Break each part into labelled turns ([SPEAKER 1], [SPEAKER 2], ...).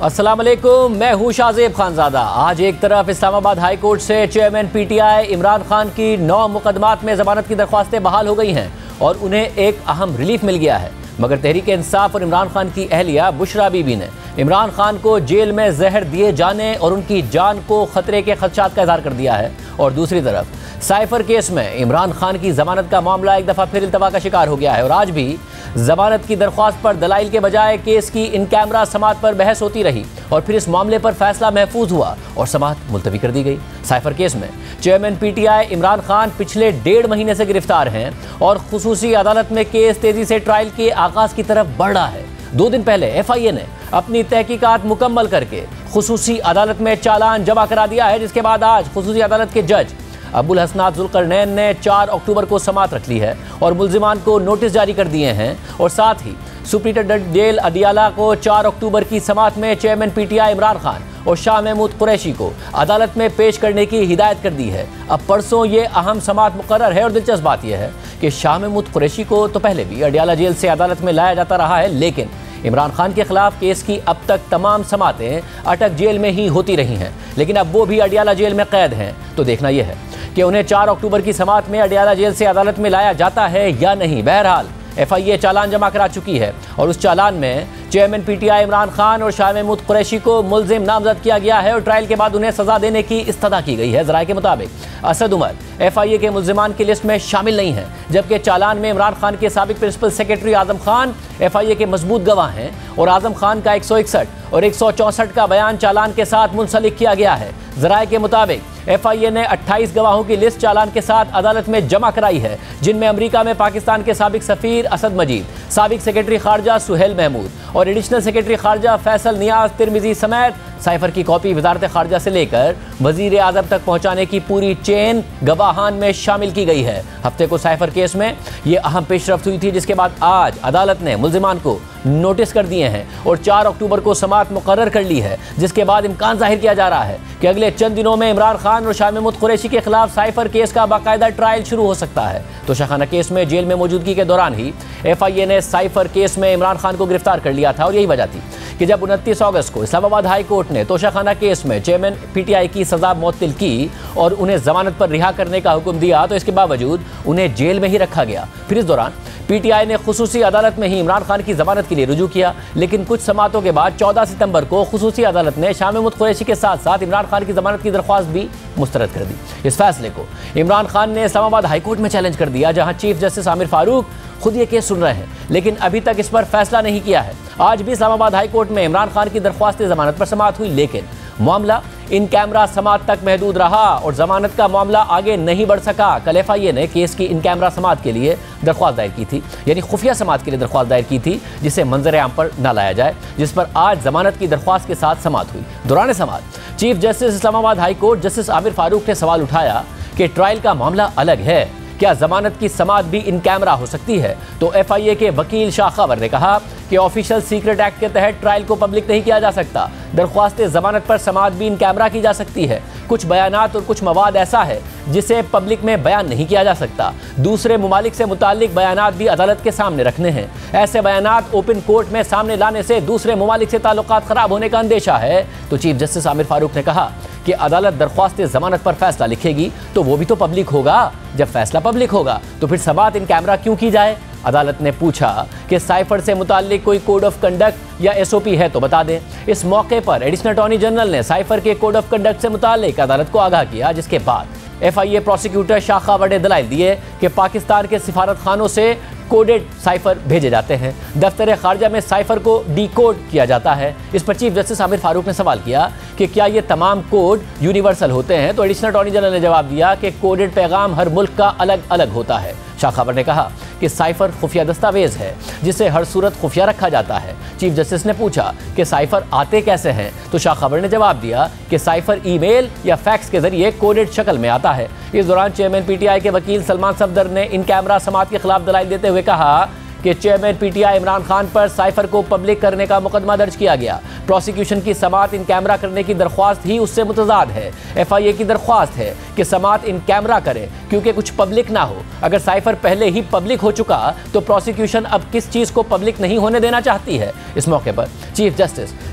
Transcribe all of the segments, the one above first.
[SPEAKER 1] अस्सलाम वालेकुम, मैं हूँ शाहजेब खानजादा। आज एक तरफ इस्लामाबाद हाई कोर्ट से चेयरमैन पीटीआई इमरान खान की 9 मुकदमात में जमानत की दरख्वास्तें बहाल हो गई हैं और उन्हें एक अहम रिलीफ मिल गया है। मगर तहरीक इंसाफ और इमरान खान की अहलिया बुशरा बीबी ने इमरान खान को जेल में जहर दिए जाने और उनकी जान को खतरे के खदशात का इजहार कर दिया है। और दूसरी तरफ साइफर केस में इमरान खान की जमानत का मामला एक दफ़ा फिर इल्तवा का शिकार हो गया है और आज भी जमानत की दरख्वास्त पर दलाइल के बजाय केस की इन कैमरा समात पर बहस होती रही और फिर इस मामले पर फैसला महफूज हुआ और समात मुलतवी कर दी गई। साइफर केस में चेयरमैन पीटीआई इमरान खान पिछले 1.5 महीने से गिरफ्तार हैं और खुसूसी अदालत में केस तेजी से ट्रायल के आगाज की तरफ बढ़ रहा है। 2 दिन पहले FIA ने अपनी तहकीकात मुकम्मल करके खुसूसी अदालत में चालान जमा करा दिया है, जिसके बाद आज खुसूसी अदालत के जज अबुल हसनात जुल्करनैन ने 4 अक्टूबर को समात रख ली है और मुल्जिमान को नोटिस जारी कर दिए हैं और साथ ही सुप्रिंटेंडेंट जेल अडियाला को 4 अक्टूबर की समात में चेयरमैन पीटीआई इमरान खान और शाह महमूद कुरैशी को अदालत में पेश करने की हिदायत कर दी है। अब परसों ये अहम समात मुकर्रर है और दिलचस्प बात यह है कि शाह महमूद कुरैशी को तो पहले भी अडियाला जेल से अदालत में लाया जाता रहा है, लेकिन इमरान खान के खिलाफ केस की अब तक तमाम समातें अटक जेल में ही होती रही हैं, लेकिन अब वो भी अडियाला जेल में कैद हैं। तो देखना यह है कि उन्हें 4 अक्टूबर की समात में अडियाला जेल से अदालत में लाया जाता है या नहीं। बहरहाल FIA चालान जमा करा चुकी है और उस चालान में चेयरमैन पीटीआई इमरान खान और शाह महमूद कुरैशी को मुल्जिम नामजद किया गया है और ट्रायल के बाद उन्हें सजा देने की इस्तदा की गई है। ज़राए के मुताबिक असद उमर FIA के मुल्जिमान की लिस्ट में शामिल नहीं है, जबकि चालान में इमरान खान के साबिक principal secretary Azam Khan FIA के मजबूत गवाह हैं और आजम खान का 161 और 164 का बयान चालान के साथ मुंसलिक किया गया है। ज़राए के मुताबिक FIA ने 28 गवाहों की लिस्ट चालान के साथ अदालत में जमा कराई है, जिनमें अमेरिका में पाकिस्तान के साबिक सफ़ीर असद मजीद, साबिक सेक्रेटरी खारजा सुहेल महमूद और एडिशनल सेक्रेटरी खारजा फैसल नियाज तिरमिजी समेत साइफर की कॉपी वजारत खारजा से लेकर वजीर आज़म तक पहुँचाने की पूरी चेन गवाहान में शामिल की गई है। हफ्ते को साइफर केस में ये अहम पेशरफ्त हुई थी, जिसके बाद आज अदालत ने मुल्जिमान को नोटिस कर दिए हैं और 4 अक्टूबर को समात मुकर्रर कर ली है, जिसके बाद इम्कान जाहिर किया जा रहा है कि अगले चंद दिनों में इमरान खान और शाह महमूद कुरैशी के खिलाफ साइफर केस का बाकायदा ट्रायल शुरू हो सकता है। तो शाखाना केस में जेल में मौजूदगी के दौरान ही FIA ने साइफर केस में इमरान खान को गिरफ्तार कर लिया था और यही वजह थी कि जब 29 अगस्त को इस्लामाबाद हाई कोर्ट ने तोशाखाना केस में चेयरमैन पीटीआई की सजा मुअत्तल की और उन्हें जमानत पर रिहा करने का हुक्म दिया, तो इसके बावजूद उन्हें जेल में ही रखा गया। फिर इस दौरान पीटीआई ने खुसूसी अदालत में ही इमरान खान की जमानत के लिए रुजू किया, लेकिन कुछ समातों के बाद 14 सितंबर को खुसूसी अदालत ने शाह महमूद कुरैशी के साथ साथ इमरान खान की जमानत की दरख्वास्त भी मुस्तरद कर दी। इस फैसले को इमरान खान ने इस्लामाबाद हाई कोर्ट में चैलेंज कर दिया, जहां चीफ जस्टिस आमिर फारूक खुद ये केस सुन रहे हैं, लेकिन अभी तक इस पर फैसला नहीं किया है। आज भी इस्लामाबाद हाई कोर्ट में इमरान खान की दरख्वास्त जमानत पर समात हुई, लेकिन मामला इन कैमरा समात तक महदूद रहा और जमानत का मामला आगे नहीं बढ़ सका। कल FIA ने केस की इन कैमरा समात के लिए दरख्वास्त दायर की थी, यानी खुफिया समात के लिए दरख्वास्त दायर की थी, जिसे मंजर आम पर न लाया जाए, जिस पर आज जमानत की दरख्वास्त के साथ समात हुई। दौरान समात chief justice Islamabad high court justice Aamir Farooq ने सवाल उठाया कि ट्रायल का मामला अलग है, क्या जमानत की समात भी इन कैमरा हो सकती है? तो FIA के वकील शाह खबर ने कहा कि ऑफिशियल सीक्रेट एक्ट के तहत ट्रायल को पब्लिक नहीं किया जा सकता। दरख्वास्त जमानत पर समात भी इन कैमरा की जा सकती है। कुछ बयानात और कुछ मवाद ऐसा है जिसे पब्लिक में बयान नहीं किया जा सकता। दूसरे मुमालिक से मुताल्लिक बयानात भी अदालत के सामने रखने हैं। ऐसे बयानात ओपन कोर्ट में सामने लाने से दूसरे मुमालिक से ताल्लुकात खराब होने का अंदेशा है। तो चीफ जस्टिस आमिर फारूक ने कहा कि अदालत दरख्वास्त जमानत पर फैसला लिखेगी तो वो भी तो पब्लिक होगा। जब फैसला पब्लिक होगा तो फिर समात इन कैमरा क्यों की जाए? अदालत ने पूछा कि साइफर से मुताल्लिक कोई कोड ऑफ कंडक्ट या SOP है तो बता दें। इस मौके पर एडिशनल अटॉर्नी जनरल ने साइफर के कोड ऑफ कंडक्ट से मुताल्लिक अदालत को आगाह किया, जिसके बाद FIA प्रोसिक्यूटर शाह खबर ने दलाइल दिए कि पाकिस्तान के सिफारत खानों से कोडेड साइफर भेजे जाते हैं। दफ्तर खारजा में साइफर को डीकोड किया जाता है। इस पर चीफ जस्टिस आमिर फारूक ने सवाल किया कि क्या ये तमाम कोड यूनिवर्सल होते हैं? तो एडिशनल अटॉर्नी जनरल ने जवाब दिया कि कोडेड पैगाम हर मुल्क का अलग अलग होता है। शाह खबर ने कहा कि साइफर खुफिया दस्तावेज है जिसे हर सूरत खुफिया रखा जाता है। चीफ जस्टिस ने पूछा कि साइफर आते कैसे हैं? तो शाह खबर ने जवाब दिया कि साइफर ईमेल या फैक्स के जरिए कोडेड शक्ल में आता है। इस दौरान चेयरमैन पीटीआई के वकील सलमान सफदर ने इन कैमरा समात के खिलाफ दलाइल देते हुए कहा कि चेयरमैन पीटीआई इमरान खान पर साइफर को पब्लिक करने का मुकदमा दर्ज किया गया। प्रोसिक्यूशन की समाअत इन कैमरा करने की दरख्वास्त ही उससे मुतजाद है। FIA की दरख्वास्त है कि समाअत इन कैमरा करे क्योंकि कुछ पब्लिक ना हो। अगर साइफर पहले ही पब्लिक हो चुका तो प्रोसिक्यूशन अब किस चीज़ को पब्लिक नहीं होने देना चाहती है। इस मौके पर चीफ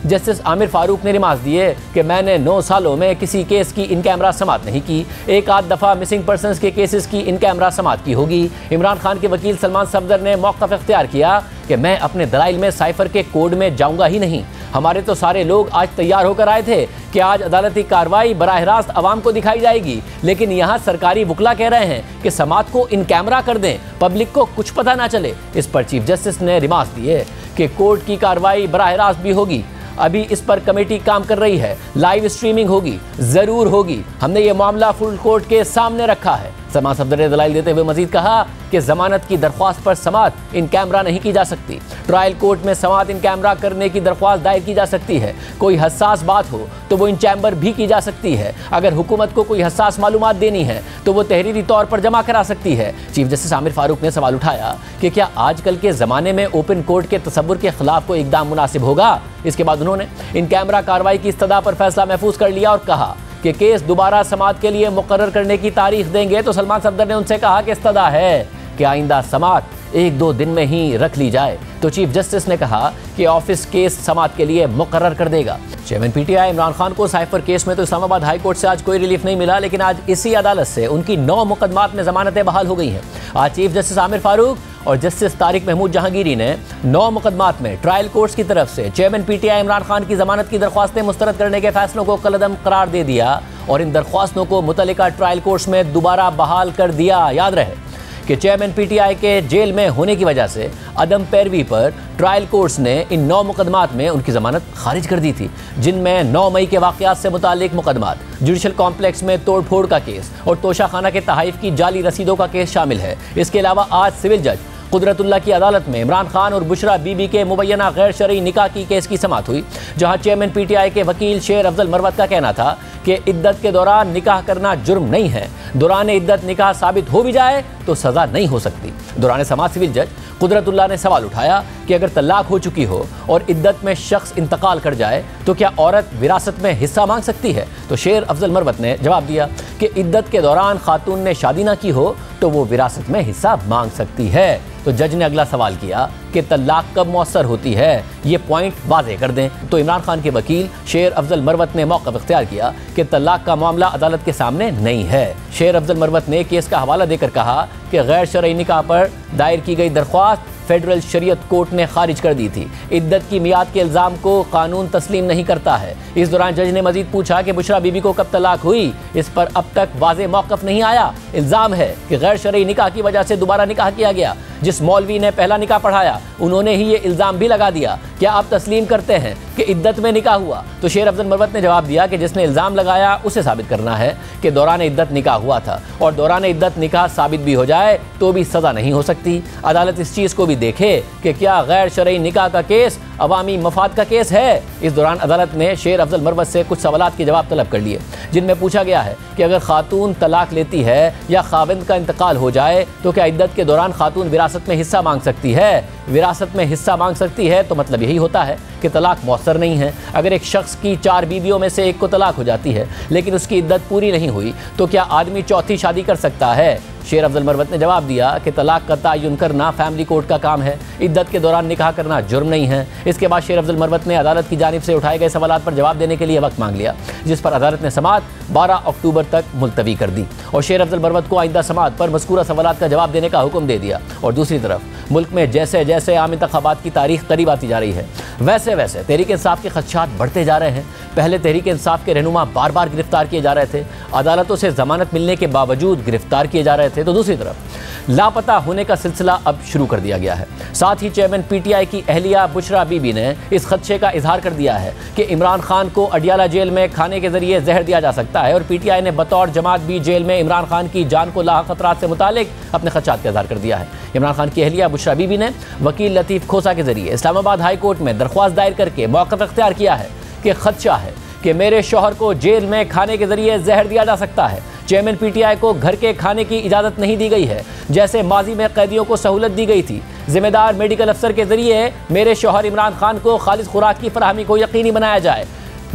[SPEAKER 1] जस्टिस आमिर फारूक ने रिमार्क दिए कि मैंने 9 सालों में किसी केस की इन कैमरा समाअत नहीं की। एक आध दफ़ा मिसिंग पर्सनस के केसेस की इन कैमरा समाअत की होगी। इमरान खान के वकील सलमान सफदर ने मौक़िफ़ इख्तियार किया कि मैं अपने दलाइल में साइफर के कोड में जाऊंगा ही नहीं। हमारे तो सारे लोग आज तैयार होकर आए थे कि आज अदालती कार्रवाई बराह रास्त अवाम को दिखाई जाएगी, लेकिन यहाँ सरकारी वकला कह रहे हैं कि समाअत को इन कैमरा कर दें, पब्लिक को कुछ पता ना चले। इस पर चीफ जस्टिस ने रिमार्क दिए कि कोर्ट की कार्रवाई बराह रास्त भी होगी। अभी इस पर कमेटी काम कर रही है, लाइव स्ट्रीमिंग होगी, ज़रूर होगी। हमने ये मामला फुल कोर्ट के सामने रखा है। सलमान सफदर ने दलाइल देते हुए मजीद कहा कि जमानत की दरख्वास्त पर समाअत इन कैमरा नहीं की जा सकती। ट्रायल कोर्ट में समाअत इन कैमरा करने की दरख्वास्त दायर की जा सकती है। कोई हसास बात हो तो वो इन चैम्बर भी की जा सकती है। अगर हुकूमत को कोई हसास मालूमात देनी है तो वो तहरीरी तौर पर जमा करा सकती है। चीफ जस्टिस आमिर फारूक ने सवाल उठाया कि क्या आजकल के ज़माने में ओपन कोर्ट के तसव्वुर के खिलाफ कोई इक़दाम मुनासिब होगा। इसके बाद उन्होंने इन कैमरा कार्रवाई की इस्तदा पर फैसला महफूज कर लिया और कहा कि केस दोबारा समाअत के लिए मुकर्रर करने की तारीख देंगे। तो सलमान सफदर ने उनसे कहा कि इस्तदा है कि आइंदा समाअत 1-2 दिन में ही रख ली जाए। तो चीफ जस्टिस ने कहा कि ऑफिस केस समाअत के लिए मुकर्रर कर देगा। चेयरमैन पीटीआई इमरान खान को साइफर केस में तो इस्लामाबाद हाई कोर्ट से आज कोई रिलीफ नहीं मिला, लेकिन आज इसी अदालत से उनकी 9 मुकदमात में जमानतें बहाल हो गई हैं। आज चीफ जस्टिस आमिर फारूक और जस्टिस तारिक महमूद जहांगीरी ने 9 मुकदमात में ट्रायल कोर्ट्स की तरफ से चेयरमैन पीटीआई इमरान खान की जमानत की दरख्वास्तें मुस्तरद करने के फैसलों को कलअदम करार दे दिया और इन दरख्वास्तों को मुतल्लिका ट्रायल कोर्ट्स में दोबारा बहाल कर दिया। याद रहे कि चेयरमैन पीटीआई के जेल में होने की वजह से अदम पैरवी पर ट्रायल कोर्ट्स ने इन 9 मुकदमात में उनकी जमानत खारिज कर दी थी, जिनमें 9 मई के वाक़यात से मुतालिक मुकदमात, जुडिशल कॉम्प्लेक्स में तोड़ फोड़ का केस और तोशाखाना के तहाइफ की जाली रसीदों का केस शामिल है। इसके अलावा आज सिविल जज कुदरतुल्लाह की अदालत में इमरान खान और बुशरा बीबी के मुबैना गैर शरई निकाह की केस की समाअत हुई, जहां चेयरमैन पीटीआई के वकील शेर अफजल मरवत का कहना था कि इद्दत के दौरान निकाह करना जुर्म नहीं है। दौरान इद्दत निकाह साबित हो भी जाए तो सज़ा नहीं हो सकती। दौरान समाअत सिविल जज कुदरतुल्लाह ने सवाल उठाया कि अगर तलाक हो चुकी हो और इद्दत में शख्स इंतकाल कर जाए तो क्या औरत विरासत में हिस्सा मांग सकती है। तो शेर अफजल मरवत ने जवाब दिया कि इद्दत के दौरान खातून ने शादी ना की हो तो वो विरासत में हिस्सा मांग सकती है। तो जज ने अगला सवाल किया कि तलाक कब मौसर होती है, ये पॉइंट वाज़े कर दें। तो इमरान खान के वकील शेर अफजल मरवत ने मौक़िफ़ इख्तियार किया कि तलाक का मामला अदालत के सामने नहीं है। शेर अफजल मरवत ने केस का हवाला देकर कहा कि गैर शरई निकाह पर दायर की गई दरख्वास्त फेडरल शरीयत कोर्ट ने खारिज कर दी थी। इद्दत की मियाद के इल्ज़ाम को कानून तस्लीम नहीं करता है। इस दौरान जज ने मजीद पूछा कि बुशरा बीबी को कब तलाक हुई। इस पर अब तक वाज़े मौक़िफ़ नहीं आया। इल्ज़ाम है कि गैर शरई निकाह की वजह से दोबारा निकाह किया गया। जिस मौलवी ने पहला निकाह पढ़ाया उन्होंने ही ये इल्ज़ाम भी लगा दिया। क्या आप तस्लीम करते हैं कि इद्दत में निकाह हुआ। तो शेर अफजल मरवत ने जवाब दिया कि जिसने इल्ज़ाम लगाया उसे साबित करना है कि दौरान इद्दत निकाह हुआ था, और दौरान इद्दत निकाह साबित भी हो जाए तो भी सज़ा नहीं हो सकती। अदालत इस चीज़ को भी देखे कि क्या गैर शरई निकाह का केस अवामी मफाद का केस है। इस दौरान अदालत ने शेर अफजल मरवत से कुछ सवालात के जवाब तलब कर लिए, जिनमें पूछा गया है कि अगर खातून तलाक लेती है या खाविंद का इंतकाल हो जाए तो क्या इद्दत के दौरान खातून विरासत में हिस्सा मांग सकती है। विरासत में हिस्सा मांग सकती है तो मतलब यही होता है कि तलाक मौसर नहीं है। अगर एक शख्स की 4 बीवियों में से एक को तलाक हो जाती है लेकिन उसकी इद्दत पूरी नहीं हुई तो क्या आदमी चौथी शादी कर सकता है। शेर अफजल मरवत ने जवाब दिया कि तलाक का तयन करना फैमिली कोर्ट का काम है, इद्दत के दौरान निकाह करना जुर्म नहीं है। इसके बाद शेर अफजल मरवत ने अदालत की जानिब से उठाए गए सवालात पर जवाब देने के लिए वक्त मांग लिया, जिस पर अदालत ने समाअत 12 अक्टूबर तक मुलतवी कर दी और शेर अफजल मरवत को आइंदा समाअत पर मज़कूरा सवालात का जवाब देने का हुक्म दे दिया। और दूसरी तरफ मुल्क में जैसे जैसे आम इंतखाबात की तारीख करीब आती जा रही है वैसे वैसे तहरीक इंसाफ के खदशात बढ़ते जा रहे हैं। पहले तहरीक इंसाफ के रहनुमा बार बार गिरफ्तार किए जा रहे थे, अदालतों से जमानत मिलने के बावजूद गिरफ्तार किए जा रहे थे, तो दूसरी तरफ लापता होने का सिलसिला अब शुरू कर दिया गया है। साथ ही चेयरमैन पीटीआई की अहलिया बुशरा बीबी ने इस खदशे का इजहार कर दिया है कि इमरान खान को अडियाला जेल में खाने के जरिए जहर दिया जा सकता है, और पीटीआई ने बतौर जमात भी जेल में इमरान खान की जान को लाहक खतरात से मुतालिक अपने खदशात का इजहार कर दिया है। इमरान खान की अहलिया बुशरा बीबी ने वकील लतीफ़ खोसा के जरिए इस्लामाबाद हाई कोर्ट में दरख्वास्त दायर करके मौक़िफ़ इख्तियार किया है कि खदशा है कि मेरे शौहर को जेल में खाने के जरिए जहर दिया जा सकता है। चेयरमैन पीटीआई को घर के खाने की इजाज़त नहीं दी गई है, जैसे माजी में कैदियों को सहूलत दी गई थी। जिम्मेदार मेडिकल अफसर के जरिए मेरे शौहर इमरान खान को खालिस खुराक की फराहमी को यकीनी बनाया जाए।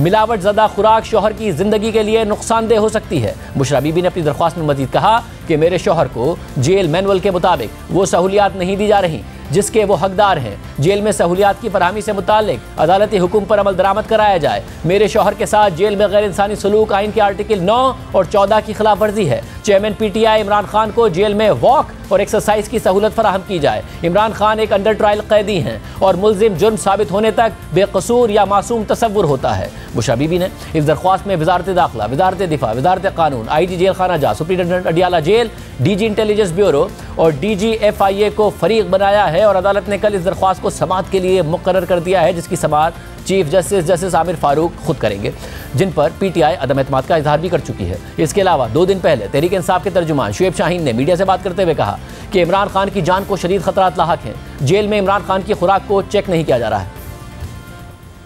[SPEAKER 1] मिलावट ज़दा खुराक शौहर की ज़िंदगी के लिए नुकसानदेह हो सकती है। बुशरा बीबी ने अपनी दरख्वास्त में मजीद कहा कि मेरे शौहर को जेल मैनुअल के मुताबिक वो सहूलियात नहीं दी जा रही जिसके वो हकदार हैं। जेल में सहूलियात की फरहमी से मुतालिक अदालती हुक्म पर अमल दरामद कराया जाए। मेरे शौहर के साथ जेल में गैर इंसानी सलूक आइन के आर्टिकल 9 और 14 की खिलाफ वर्जी है। चेयरमैन पीटीआई इमरान खान को जेल में वॉक और एक्सरसाइज की सहूलत फराहम की जाए। इमरान खान एक अंडर ट्रायल कैदी हैं और मुल्जिम जुर्म साबित होने तक बेकसूर या मासूम तस्वुर होता है। बुशरा बीबी ने इस दरख्वास्त में वजारत दाखिला, वजारत दिफा, वजारत कानून, IG जेल खाना जा, superintendent Adiala jail, DG intelligence bureau और DG FIA को फरीक बनाया है और अदालत ने कल इस दरख्वास्त को समाअत के लिए मुकर्रर कर दिया है, जिसकी समाअत चीफ जस्टिस आमिर फारूक खुद करेंगे, जिन पर पीटीआई अदम एतमाद का इजहार भी कर चुकी है। इसके अलावा 2 दिन पहले तहरीक इंसाफ के तर्जुमान शुएब शाहीन ने मीडिया से बात करते हुए कहा कि इमरान खान की जान को शदीद खतरात लाहक हैं। जेल में इमरान खान की खुराक को चेक नहीं किया जा रहा है।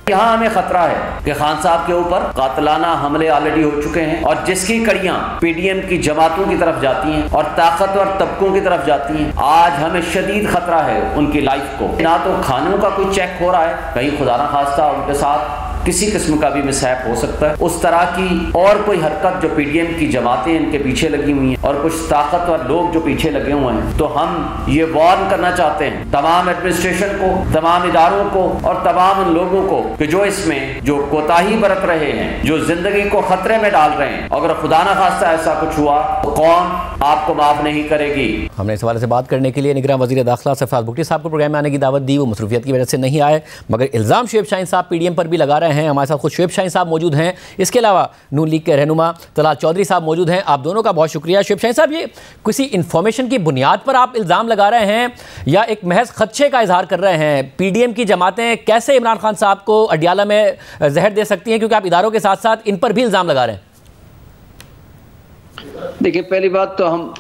[SPEAKER 2] यहाँ हमें खतरा है कि खान साहब के ऊपर कातलाना हमले ऑलरेडी हो चुके हैं और जिसकी कड़ियां PDM की जमातों की तरफ जाती हैं और ताकतवर तबकों की तरफ जाती हैं। आज हमें शदीद खतरा है उनकी लाइफ को। ना तो खानों का कोई चेक हो रहा है, कहीं खुदा ना खास्ता उनके साथ किसी किस्म का भी मिसहैप हो सकता है। उस तरह की और कोई हरकत जो PDM की जमातें इनके पीछे लगी हुई हैं और कुछ ताकतवर लोग जो पीछे लगे हुए हैं, तो हम ये वार्न करना चाहते हैं तमाम एडमिनिस्ट्रेशन को, तमाम इदारों को और तमाम उन लोगों को कि जो इसमें जो कोताही बरत रहे हैं, जो जिंदगी को खतरे में डाल रहे हैं। अगर खुदा ना खास्ता ऐसा कुछ हुआ तो कौन आपको माफ नहीं करेगी।
[SPEAKER 1] हमने इस हवाले से बात करने के लिए निगरान वज़ीर दाखिला सरफराज भुट्टी साहब को प्रोग्राम में आने की दावत दी। वो मसरूफियत की वजह से नहीं आए, मगर इल्ज़ाम शुएब शाहीन साहब PDM पर भी लगा रहे हैं। हमारे साथ खुद शुएब शाहीन साहब मौजूद हैं, इसके अलावा नून लीग के रहनुमा तलाल चौधरी साहब मौजूद हैं। आप दोनों का बहुत शुक्रिया। शुएब शाहीन साहब, ये किसी इन्फॉर्मेशन की बुनियाद पर आप इल्ज़ाम लगा रहे हैं या एक महज खदशे का इजहार कर रहे हैं? PDM की जमातें कैसे इमरान खान साहब को अडियाला में जहर दे सकती हैं, क्योंकि आप इदारों के साथ साथ इन पर भी इल्ज़ाम लगा रहे हैं?
[SPEAKER 3] देखिए, पहली बात तो हम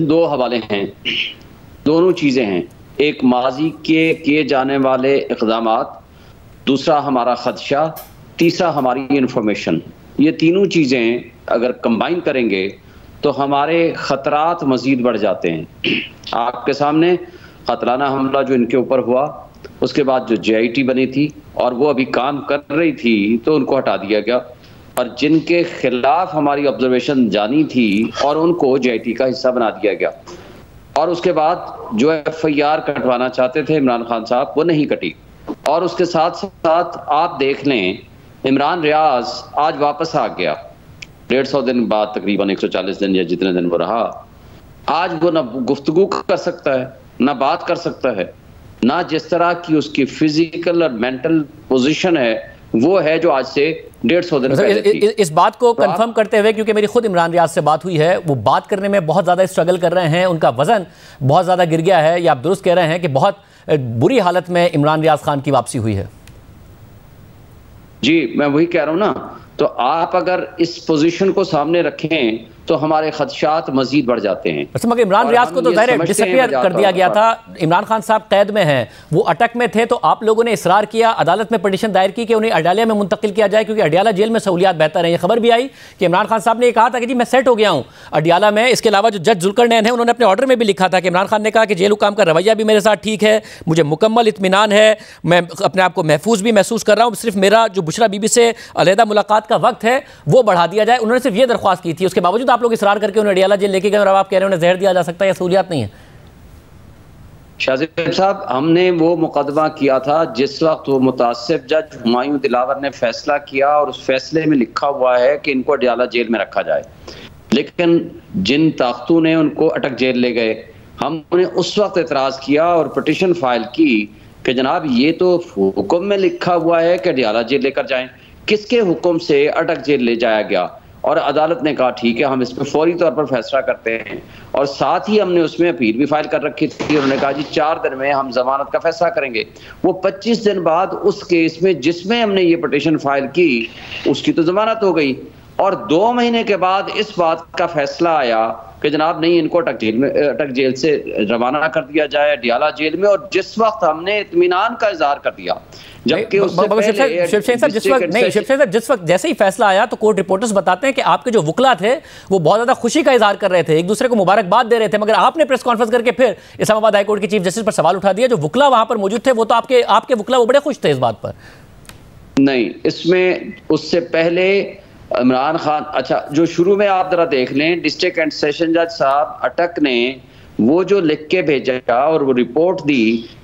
[SPEAKER 3] 2 हवाले हैं, दोनों चीज़ें हैं। एक माजी के किए जाने वाले इक़दामात, दूसरा हमारा खदशा, तीसरा हमारी इंफॉर्मेशन। ये तीनों चीज़ें अगर कंबाइन करेंगे तो हमारे ख़तरात मज़ीद बढ़ जाते हैं। आपके सामने क़तलाना हमला जो इनके ऊपर हुआ, उसके बाद जो JIT बनी थी और वो अभी काम कर रही थी तो उनको हटा दिया गया, और जिनके खिलाफ हमारी ऑब्जर्वेशन जानी थी और उनको JIT का हिस्सा बना दिया गया। और उसके बाद जो FIR कटवाना चाहते थे इमरान खान साहब, वो नहीं कटी। और उसके साथ साथ आप देख लें, इमरान रियाज आज वापस आ गया 150 दिन बाद, तकरीबन 140 दिन या जितने दिन वो रहा। आज वो ना गुफ्तगू कर सकता है, ना बात कर सकता है, ना जिस तरह की उसकी फिजिकल और मेंटल पोजीशन है वो है जो आज से 150 दिन पहले थी।
[SPEAKER 1] इस बात को कंफर्म करते हुए, क्योंकि मेरी खुद इमरान रियाज से बात हुई है, वो बात करने में बहुत ज़्यादा स्ट्रगल कर रहे हैं, उनका वज़न बहुत ज़्यादा गिर गया है, या आप दुरुस्त कह रहे हैं कि बहुत बुरी हालत में इमरान रियाज खान की वापसी हुई है?
[SPEAKER 3] जी, मैं वही कह रहा हूँ ना। तो आप अगर इस पोजीशन को सामने रखें तो हमारे खदशात मजीद बढ़ जाते हैं।
[SPEAKER 1] अच्छा, मगर इमरान रियाज को तो ज़ाहिर डिसअपीयर कर दिया गया था। इमरान खान साहब कैद में हैं, वो अटक में थे, तो आप लोगों ने इसरार किया, अदालत में पिटीशन दायर की कि उन्हें अडियाला में मुंतकिल किया जाए, क्योंकि अडियाला जेल में सहूलियात बेहतर है। ये खबर भी आई कि इमरान खान साहब ने कहा था कि जी मैं सेट हो गया हूँ अडियाला में। इसके अलावा जो जज जुल्करनैन है, उन्होंने अपने ऑर्डर में भी लिखा था कि इमरान खान ने कहा कि जेल हुकाम का रवैया भी मेरे साथ ठीक है, मुझे मुकम्मल इत्मीनान है, मैं अपने आप को महफूज भी महसूस कर रहा हूँ, सिर्फ मेरा जो बुशरा बीबी से अलहदा मुलाकात का वक्त है वो बढ़ा दिया जाए। उन्होंने सिर्फ ये दरख्वास्त की थी, उसके बावजूद आप लोग इसरार करके उन्हें अडियाला जेल लेके गए और अब आप कह रहे हैं उन्हें जहर दिया जा सकता है या सहूलियात नहीं है।
[SPEAKER 3] शाहज़ेब साहब, हमने वो मुकदमा किया था जिस वक्त वो मुतासिब जज हुमायूं दिलावर ने फैसला किया और उस फैसले में लिखा हुआ है कि इनको अडियाला जेल में रखा जाए, लेकिन जिन ताकतों ने उनको अटक जेल ले गए, हमने उस वक्त एतराज़ किया और पिटीशन फाइल की कि जनाब ये तो हुक्म में लिखा हुआ है कि अडियाला जेल लेकर जाएं, किसके हुक्म से अटक जेल ले जाया गया? और अदालत ने कहा ठीक है, हम इस पर फौरी तौर पर फैसला करते हैं। और साथ ही हमने उसमें अपील भी फाइल कर रखी थी। उन्होंने कहा जी 4 दिन में हम जमानत का फैसला करेंगे। वो 25 दिन बाद उस केस में जिसमें हमने ये पिटीशन फाइल की, उसकी तो जमानत हो गई, और 2 महीने के बाद इस बात का फैसला आया कि जनाब नहीं, इनको अटक जेल से रवाना कर दिया जाए अडियाला जेल में, और जिस वक्त हमने इत्मीनान का इजहार कर दिया, जबकि
[SPEAKER 1] जिस वक्त जैसे ही फैसला आया तो कोर्ट रिपोर्टर्स बताते हैं कि आपके जो वकला थे वो बहुत ज्यादा खुशी का इजहार कर रहे थे, एक दूसरे को मुबारकबाद दे रहे थे, मगर आपने प्रेस कॉन्फ्रेंस करके फिर इस्लामाबाद हाई कोर्ट के चीफ जस्टिस पर सवाल उठा दिया। जो वकला वहां पर मौजूद थे वो तो आपके वकला वो बड़े खुश थे इस बात पर।
[SPEAKER 3] नहीं, इसमें उससे पहले इमरान खान, अच्छा जो शुरू में आप जरा देख लें, डिस्ट्रिक्ट एंड सेशन जज साहब अटक ने वो जो लिख के भेजा और वो रिपोर्ट दी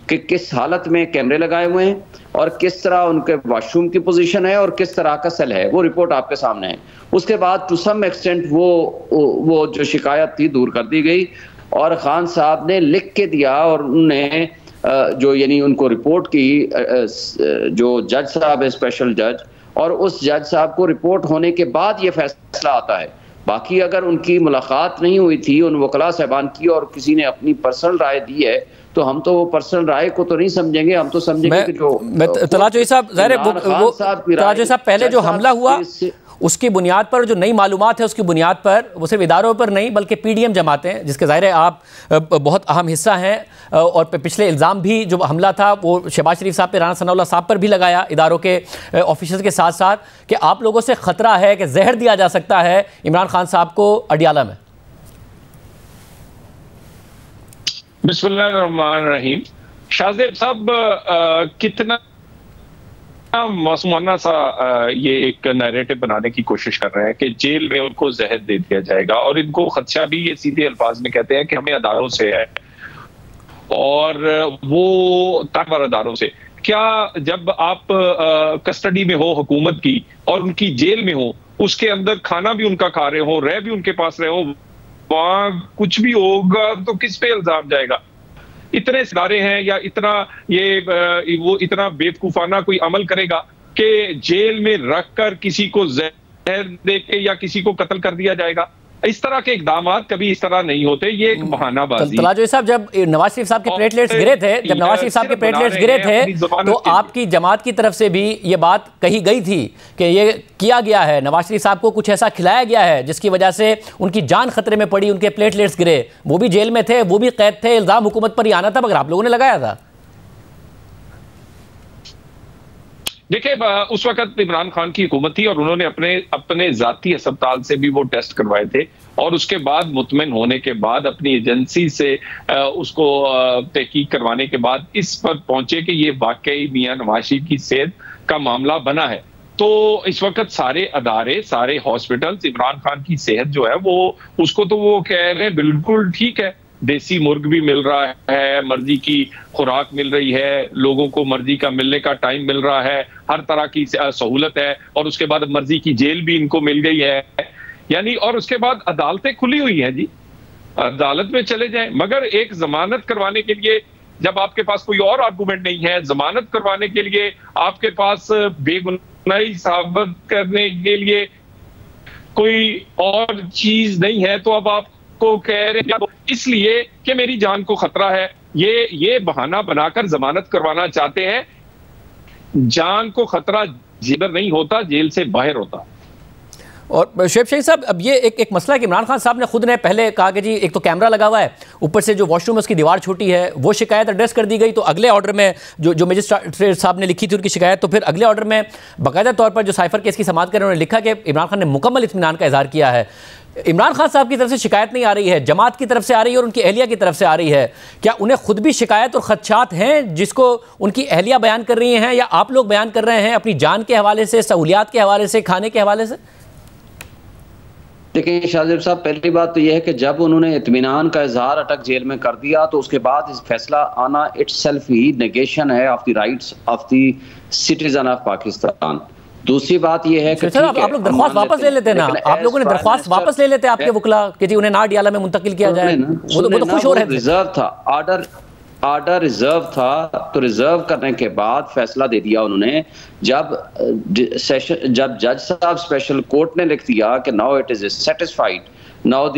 [SPEAKER 3] कि किस हालत में कैमरे लगाए हुए हैं और किस तरह उनके वॉशरूम की पोजीशन है और किस तरह का सेल है, वो रिपोर्ट आपके सामने है। उसके बाद टू सम एक्सटेंट वो जो शिकायत थी दूर कर दी गई और खान साहब ने लिख के दिया, और उन्होंने जो यानी उनको रिपोर्ट की जो जज साहब है स्पेशल जज, और उस जज साहब को रिपोर्ट होने के बाद ये फैसला आता है। बाकी अगर उनकी मुलाकात नहीं हुई थी उन वकला साहबान की और किसी ने अपनी पर्सनल राय दी है तो हम तो वो पर्सनल राय को तो नहीं समझेंगे, हम तो समझेंगे कि जो
[SPEAKER 1] तलाजोई साहब तलाजोई साहब पहले जो हमला हुआ उसकी बुनियाद पर, जो नई मालूमात है उसकी बुनियाद पर, वो सिर्फ इदारों पर नहीं बल्कि पीडीएम जमातें, जिसके ज़ाहिर है आप बहुत अहम हिस्सा हैं, और पिछले इल्ज़ाम भी जो हमला था वो शहबाज शरीफ साहब पे, राना सनाउल्लाह साहब पर भी लगाया इदारों के ऑफिसर्स के साथ साथ, कि आप लोगों से ख़तरा है कि जहर दिया जा सकता है इमरान खान साहब को अडियाला में।
[SPEAKER 4] बिस्मिल्लाहिर्रहमानिर्रहीम। शाहजेब साहब कितना मासूमाना सा ये एक नैरेटिव बनाने की कोशिश कर रहे हैं कि जेल में उनको जहर दे दिया जाएगा, और इनको खदशा भी ये सीधे अल्फाज में कहते हैं कि हमें अदारों से है, और वो ताकतवर अदारों से। क्या जब आप कस्टडी में हो हुकूमत की और उनकी जेल में हो, उसके अंदर खाना भी उनका खा रहे हो, रह भी उनके पास रहे हो, वहां कुछ भी होगा तो किस पे इल्जाम जाएगा? इतने इदारे हैं या इतना वो इतना बेवकूफाना कोई अमल करेगा कि जेल में रखकर किसी को जहर देके या किसी को कत्ल कर दिया जाएगा? इस तरह के इकदाम कभी इस तरह नहीं होते, ये एक बहानाबाजी।
[SPEAKER 1] तलाजोई साहब, जब नवाज शरीफ साहब के प्लेटलेट्स गिरे थे, तो आपकी जमात की तरफ से भी ये बात कही गई थी कि ये किया गया है, नवाज शरीफ साहब को कुछ ऐसा खिलाया गया है जिसकी वजह से उनकी जान खतरे में पड़ी, उनके प्लेटलेट्स गिरे, वो भी जेल में थे, वो भी कैद थे, इल्जाम हुकूमत पर ही आना था, मगर आप लोगों ने लगाया था।
[SPEAKER 4] देखिए, उस वक्त इमरान खान की हुकूमत थी और उन्होंने अपने जाती अस्पताल से भी वो टेस्ट करवाए थे, और उसके बाद मुतमिन होने के बाद अपनी एजेंसी से उसको तहकीक करवाने के बाद इस पर पहुंचे कि ये वाकई मियां नवाज शरीफ की सेहत का मामला बना है। तो इस वक्त सारे अदारे, सारे हॉस्पिटल्स, इमरान खान की सेहत जो है वो उसको तो वो कह रहे हैं बिल्कुल ठीक है, देसी मुर्ग भी मिल रहा है, मर्जी की खुराक मिल रही है, लोगों को मर्जी का मिलने का टाइम मिल रहा है, हर तरह की सहूलत है, और उसके बाद मर्जी की जेल भी इनको मिल गई है, यानी, और उसके बाद अदालतें खुली हुई हैं जी, अदालत में चले जाएं। मगर एक जमानत करवाने के लिए जब आपके पास कोई और आर्गूमेंट नहीं है, जमानत करवाने के लिए आपके पास बेगुनाही साबित करने के लिए कोई और चीज नहीं है, तो अब आप को कह रहे हैं इसलिए कि मेरी जान को खतरा है, ये बहाना बनाकर जमानत करवाना चाहते हैं। जान को खतरा जेल नहीं होता, जेल से बाहर होता।
[SPEAKER 1] और शुएब शहीद साहब, अब ये एक मसला है कि इमरान खान साहब ने खुद ने पहले कहा कि जी एक तो कैमरा लगा हुआ है, ऊपर से जो वॉशरूम है उसकी दीवार छोटी है, वो शिकायत एड्रेस कर दी गई। तो अगले ऑर्डर में जो मजिस्ट्रेट साहब ने लिखी थी उनकी शिकायत, तो फिर अगले ऑर्डर में बाकायदा तौर पर जो साइफर केस की समाअत कर उन्होंने लिखा कि इमरान खान ने मुकम्मल इत्मीनान का इजहार किया है। इमरान खान साहब की तरफ से शिकायत नहीं आ रही है, जमात की तरफ से आ रही है और उनकी अहलिया की तरफ से आ रही है। क्या उन्हें खुद भी शिकायत और खदशात हैं जिसको उनकी अहलिया बयान कर रही हैं, या आप लोग बयान कर रहे हैं अपनी जान के हवाले से, सहूलियात के हवाले से, खाने के हवाले से?
[SPEAKER 3] देखिए शाहजेब साहब, पहली बात तो यह है कि जब उन्होंने इत्मीनान का इजहार अटक जेल में कर दिया तो उसके बाद इस फैसला आना इटसेल्फ ही नेगेशन है of the rights of the citizen of Pakistan. दूसरी बात यह है कि
[SPEAKER 1] आप लोग दरख्वास्त वापस ले लेते ना, आप लोगों ने दरख्वास्त वापस ले लेते आपके वकला कि जी उन्हें ना अडियाला में मुंतकिल किया जाए, वो तो खुश हो रहे थे।
[SPEAKER 3] रिजर्व था, आर्डर रिजर्व था, तो रिजर्व करने के बाद फैसला दे दिया उन्होंने। जब जज साहब स्पेशल कोर्ट ने लिख दिया कि now it is satisfied, now the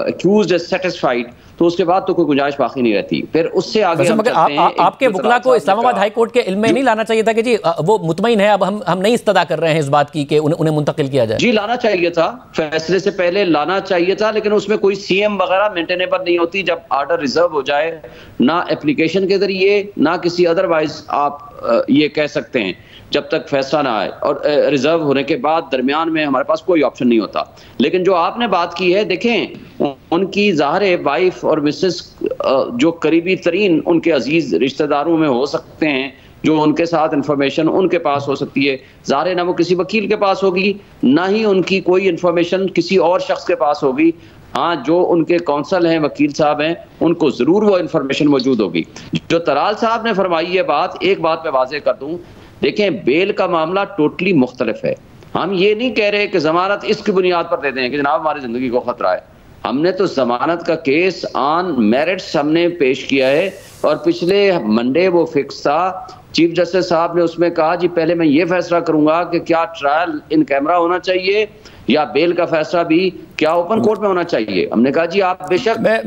[SPEAKER 3] accused is satisfied, तो उसके बाद तो कोई गुंजाइश बाकी नहीं रहती। फिर उससे आगे हम चलते हैं।
[SPEAKER 1] आपके वकील को इस्लामाबाद हाई कोर्ट के इल्म में नहीं लाना चाहिए था कि जी वो मुतमईन है, अब हम नहीं इस्तदा कर रहे हैं इस बात की कि उन्हें मुंतकिल किया जाए?
[SPEAKER 3] जी लाना चाहिए था, फैसले से पहले लाना चाहिए था, लेकिन उसमें कोई सीएम वगैरह मेंटेनेबल नहीं होती। जब आर्डर रिजर्व हो जाए, ना एप्लीकेशन के जरिए ना किसी अदरवाइज आप ये कह सकते हैं जब तक फैसला ना आए, और रिजर्व होने के बाद दरमियान में हमारे पास कोई ऑप्शन नहीं होता। लेकिन जो आपने बात की है, देखें उनकी ज़ाहिर वाइफ और मिसेस जो करीबी तरीन उनके अजीज रिश्तेदारों में हो सकते हैं, जो उनके साथ इंफॉर्मेशन उनके पास हो सकती है, ज़ाहिर ना वो किसी वकील के पास होगी, ना ही उनकी कोई इंफॉर्मेशन किसी और शख्स के पास होगी। हाँ, जो उनके कौंसल हैं, वकील साहब हैं, उनको ज़रूर वो इंफॉर्मेशन मौजूद होगी। जो तराल साहब ने फरमाई है बात, एक बात मैं वाज़ेह कर दूँ, देखें बेल का मामला टोटली मुख्तलिफ है। हम ये नहीं कह रहे कि जमानत इसकी बुनियाद पर दे दें कि जनाब हमारी जिंदगी को खतरा है। हमने तो जमानत का केस ऑन मेरिट्स हमने पेश किया है, और पिछले मंडे वो फिक्स था। चीफ जस्टिस साहब ने उसमें कहा जी पहले मैं ये फैसला करूंगा कि क्या ट्रायल इन कैमरा होना चाहिए या बेल का फैसला भी क्या ओपन कोर्ट में होना चाहिए। हमने कहा जी आप बेशक
[SPEAKER 1] मैं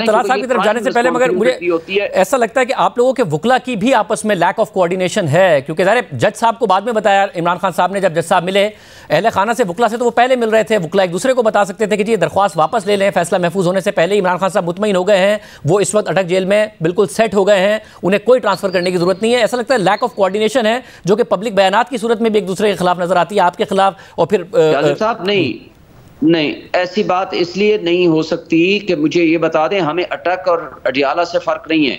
[SPEAKER 1] तलात साहब की तरफ जाने से पहले, मगर मुझे ऐसा लगता है कि आप लोगों के वकला की भी आपस में लैक ऑफ कोऑर्डिनेशन है, क्योंकि ज़ाहिर जज साहब को बाद में बताया, इमरान खान साहब ने जब जज साहब मिले अहले खाना से वकला से तो वो पहले मिल रहे थे, वकला एक दूसरे को बता सकते थे कि जी ये दरख्वास्त वापस ले लें, फैसला महफूज होने से पहले। इमरान खान साहब मुतमईन हो गए हैं, वो इस वक्त अटक जेल में बिल्कुल सेट हो गए हैं, उन्हें कोई ट्रांसफर करने की जरूरत नहीं है। ऐसा लगता है लैक ऑफ कोऑर्डिनेशन है, जो कि पब्लिक बयानात की सूरत में भी एक दूसरे के खिलाफ नजर आती है, आपके खिलाफ और फिर
[SPEAKER 3] साहब नहीं, ऐसी बात इसलिए नहीं हो सकती कि मुझे ये बता दें, हमें अटक और अडियाला से फर्क नहीं है।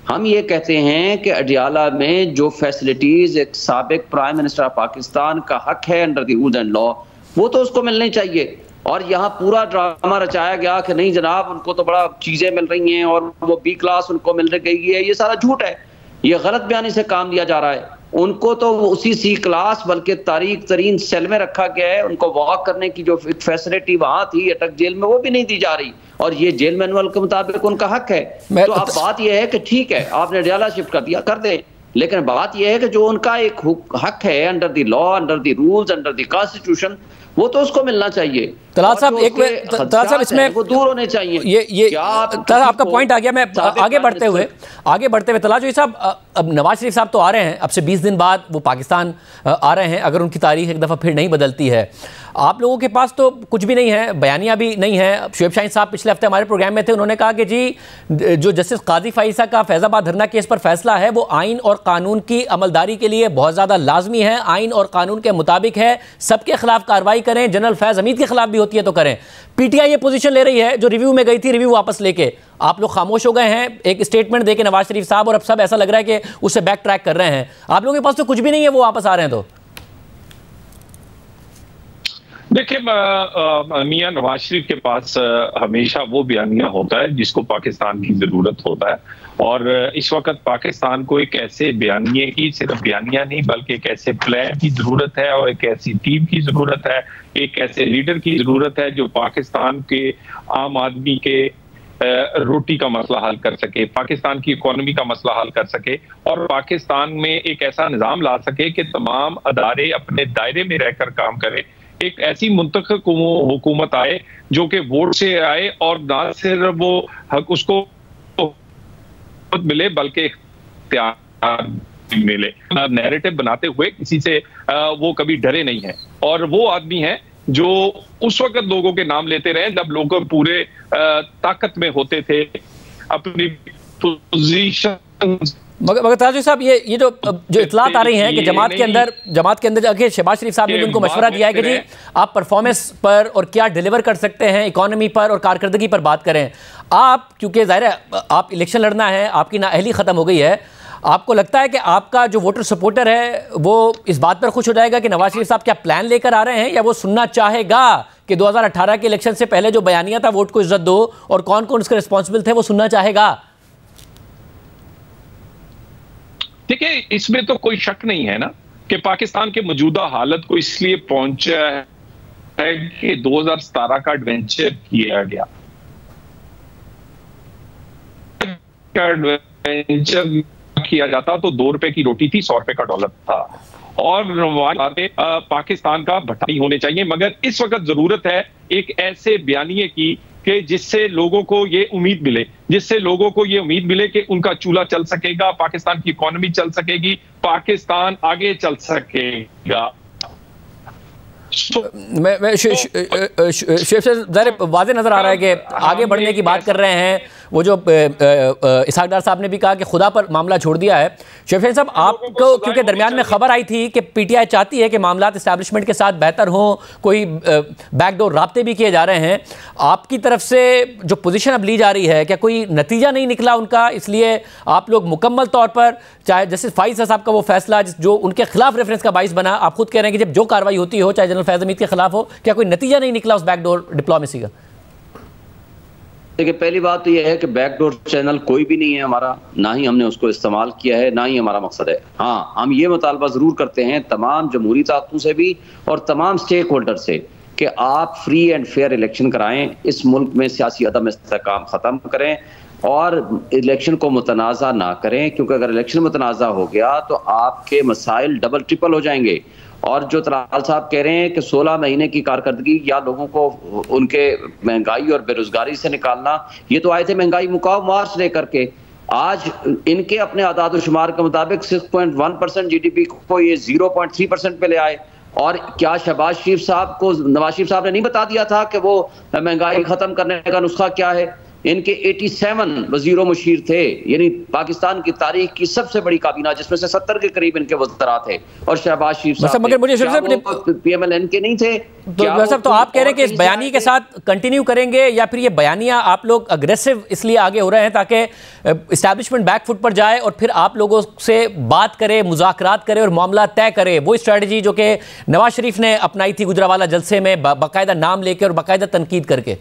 [SPEAKER 3] हम ये कहते हैं कि अडियाला में जो फैसिलिटीज एक साबिक प्राइम मिनिस्टर ऑफ पाकिस्तान का हक है under the rules and law, वो तो उसको मिलनी चाहिए। और यहाँ पूरा ड्रामा रचाया गया कि नहीं जनाब उनको तो बड़ा चीजें मिल रही हैं और वो बी क्लास उनको मिल रही है, ये सारा झूठ है, ये गलत बयानी से काम लिया जा रहा है। उनको तो उसी सी क्लास बल्कि तारीख तरीन सेल में रखा गया है। उनको वॉक करने की जो फैसिलिटी वहां थी अटक जेल में, वो भी नहीं दी जा रही, और ये जेल मैनुअल के मुताबिक उनका हक है। तो अब बात यह है कि ठीक है आपने अडियाला शिफ्ट कर दिया, कर दें, लेकिन बात यह है कि जो उनका एक हक है under the law, under the rules, under the constitution, वो तो उसको मिलना चाहिए।
[SPEAKER 1] तलात साहब तलात साहब इसमें
[SPEAKER 3] वो दूर होने चाहिए।
[SPEAKER 1] ये आपका पॉइंट आ गया। मैं आगे बढ़ते हुए तलात जी साहब, अब नवाज शरीफ साहब तो आ रहे हैं, अब से 20 दिन बाद वो पाकिस्तान आ रहे हैं, अगर उनकी तारीख एक दफ़ा फिर नहीं बदलती है। आप लोगों के पास तो कुछ भी नहीं है, बयानिया भी नहीं है। शुएब शाहीन साहब पिछले हफ्ते हमारे प्रोग्राम में थे, उन्होंने कहा कि जी जो जस्टिस काजी फाइसा का फैजाबाद धरना केस पर फैसला है वो आइन और कानून की अमलदारी के लिए बहुत ज़्यादा लाजमी है, आइन और कानून के मुताबिक है, सबके खिलाफ कार्रवाई करें, जनरल फैज़ हमीद के खिलाफ भी होती है तो करें। पीटीआई ये पोजीशन ले रही है, जो रिव्यू में गई थी रिव्यू वापस लेके आप लोग खामोश हो गए हैं, एक स्टेटमेंट देके नवाज शरीफ साहब, और अब सब ऐसा लग रहा है कि उससे बैक ट्रैक कर रहे हैं। आप लोगों के पास तो कुछ भी नहीं है, वो वापस आ रहे हैं। तो
[SPEAKER 4] देखिए मियां नवाज शरीफ के पास हमेशा वो बयानिया होता है जिसको पाकिस्तान की जरूरत होता है, और इस वक्त पाकिस्तान को एक ऐसे बयानिए की, सिर्फ बयानिया नहीं बल्कि एक ऐसे प्लान की जरूरत है, और एक ऐसी टीम की जरूरत है, एक ऐसे लीडर की जरूरत है जो पाकिस्तान के आम आदमी के रोटी का मसला हल कर सके, पाकिस्तान की इकोनॉमी का मसला हल कर सके, और पाकिस्तान में एक ऐसा निजाम ला सके कि तमाम अदारे अपने दायरे में रहकर काम करें। एक ऐसी मुंतखब हुकूमत आए जो कि वोट से आए, और ना सिर्फ वो हक उसको मिले बल्कि इख्तियार मिले। नैरेटिव बनाते हुए किसी से वो कभी डरे नहीं है, और वो आदमी है जो उस वक्त लोगों के नाम लेते रहे जब लोग पूरे ताकत में होते थे, अपनी पोजीशन।
[SPEAKER 1] मगर ताजू साहब, ये जो इतलात आ रही हैं कि जमात के अंदर जाके शहबाज शरीफ साहब ने भी उनको मशवरा दिया है कि जी आप परफॉर्मेंस पर और क्या डिलीवर कर सकते हैं, इकोनॉमी पर और कारकर्दगी पर बात करें। आप क्योंकि ज़ाहिर है आप इलेक्शन लड़ना है, आपकी नाअहली ख़त्म हो गई है, आपको लगता है कि आपका जो वोटर सपोर्टर है वो इस बात पर खुश हो जाएगा कि नवाज शरीफ साहब क्या प्लान लेकर आ रहे हैं, या वो सुनना चाहेगा कि 2018 के इलेक्शन से पहले जो बयानिया था वोट को इज्जत दो और कौन कौन उसके रिस्पॉन्सिबल थे, वो सुनना चाहेगा?
[SPEAKER 4] देखिए, इसमें तो कोई शक नहीं है ना कि पाकिस्तान के मौजूदा हालत को इसलिए पहुंचा है कि 2017 का एडवेंचर किया गया। एडवेंचर किया जाता तो 2 रुपए की रोटी थी, 100 रुपए का डॉलर था, और पाकिस्तान का भट्टा नहीं होने चाहिए। मगर इस वक्त जरूरत है एक ऐसे बयानिए की कि जिससे लोगों को ये उम्मीद मिले कि उनका चूल्हा चल सकेगा, पाकिस्तान की इकोनॉमी चल सकेगी, पाकिस्तान आगे चल सकेगा।
[SPEAKER 1] मैं शेख से ज़ाहिर वाज़ेह नज़र आ रहा है कि आगे बढ़ने की बात कर रहे हैं। वो जो इसहाक डार साहब ने भी कहा कि खुदा पर मामला छोड़ दिया है। शेख साहब, आपको क्योंकि दरमियान में खबर आई थी कि पीटीआई चाहती है कि मामलात इस्टेब्लिशमेंट के साथ बेहतर हों, कोई बैकडोर राब्ते भी किए जा रहे हैं, आपकी तरफ से जो पोजीशन अब ली जा रही है, क्या कोई नतीजा नहीं निकला उनका, इसलिए आप लोग मुकम्मल तौर पर, चाहे जैसे फाइज साहब का वो फैसला जो उनके खिलाफ रेफरेंस का बाइस बना, आप खुद कह रहे हैं कि जब जो कार्रवाई होती हो, चाहे जनरल फैज़ हमीद के खिलाफ हो, क्या कोई नतीजा नहीं निकला उस बैकडोर डिप्लोमेसी का?
[SPEAKER 3] देखिए, पहली बात तो यह है कि बैकडोर चैनल कोई भी नहीं है हमारा, ना ही हमने उसको इस्तेमाल किया है, ना ही हमारा मकसद है। हाँ, हम ये मुतालबा ज़रूर करते हैं तमाम जमहूरी ताकतों से भी और तमाम स्टेक होल्डर से कि आप फ्री एंड फेयर इलेक्शन कराएं, इस मुल्क में सियासी अदम इस्तेहकाम ख़त्म करें और इलेक्शन को मुतनाज़ा ना करें, क्योंकि अगर इलेक्शन मुतनाज़ा हो गया तो आपके मसाइल डबल ट्रिपल हो जाएंगे। और जो तलाल साहब कह रहे हैं कि 16 महीने की कारकर्दगी या लोगों को उनके महंगाई और बेरोजगारी से निकालना, ये तो आए थे महंगाई मुकाव मार्च लेकर के। आज इनके अपने आदाद व शुमार के मुताबिक 6.1% GDP को ये 0.3% पे ले आए। और क्या शहबाज शरीफ साहब को नवाज शरीफ साहब ने नहीं बता दिया था कि वो महंगाई खत्म करने का नुस्खा क्या है? इनके 87 वजीरों मुशीर थे, यानी पाकिस्तान की तारीख की सबसे बड़ी काबीना, जिसमें से 70 के करीब इनके वज़रा थे। और शहबाज शरीफ साहब
[SPEAKER 1] मगर मुझे
[SPEAKER 3] PMLN के नहीं थे।
[SPEAKER 1] तो आप कह रहे हैं कि इस बयानी के साथ कंटिन्यू करेंगे, या फिर ये बयानिया आप लोग अग्रेसिव इसलिए आगे हो रहे हैं ताकि इस्टेब्लिशमेंट बैकफुट पर जाए और फिर आप लोगों से बात करे, मुज़ाकरात करे और मामला तय करे? वो स्ट्रेटजी जो कि नवाज शरीफ ने अपनाई थी गुजरावाला जलसे में, बाकायदा नाम लेके और बाकायदा तनकीद करके।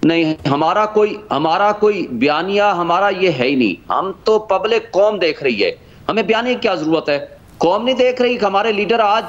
[SPEAKER 3] नहीं, हमारा कोई बयानिया हमारा ये है ही नहीं। हम तो पब्लिक कौम देख रही है, हमें बयानिया की क्या जरूरत है? कौम नहीं देख रही। हमारे लीडर आज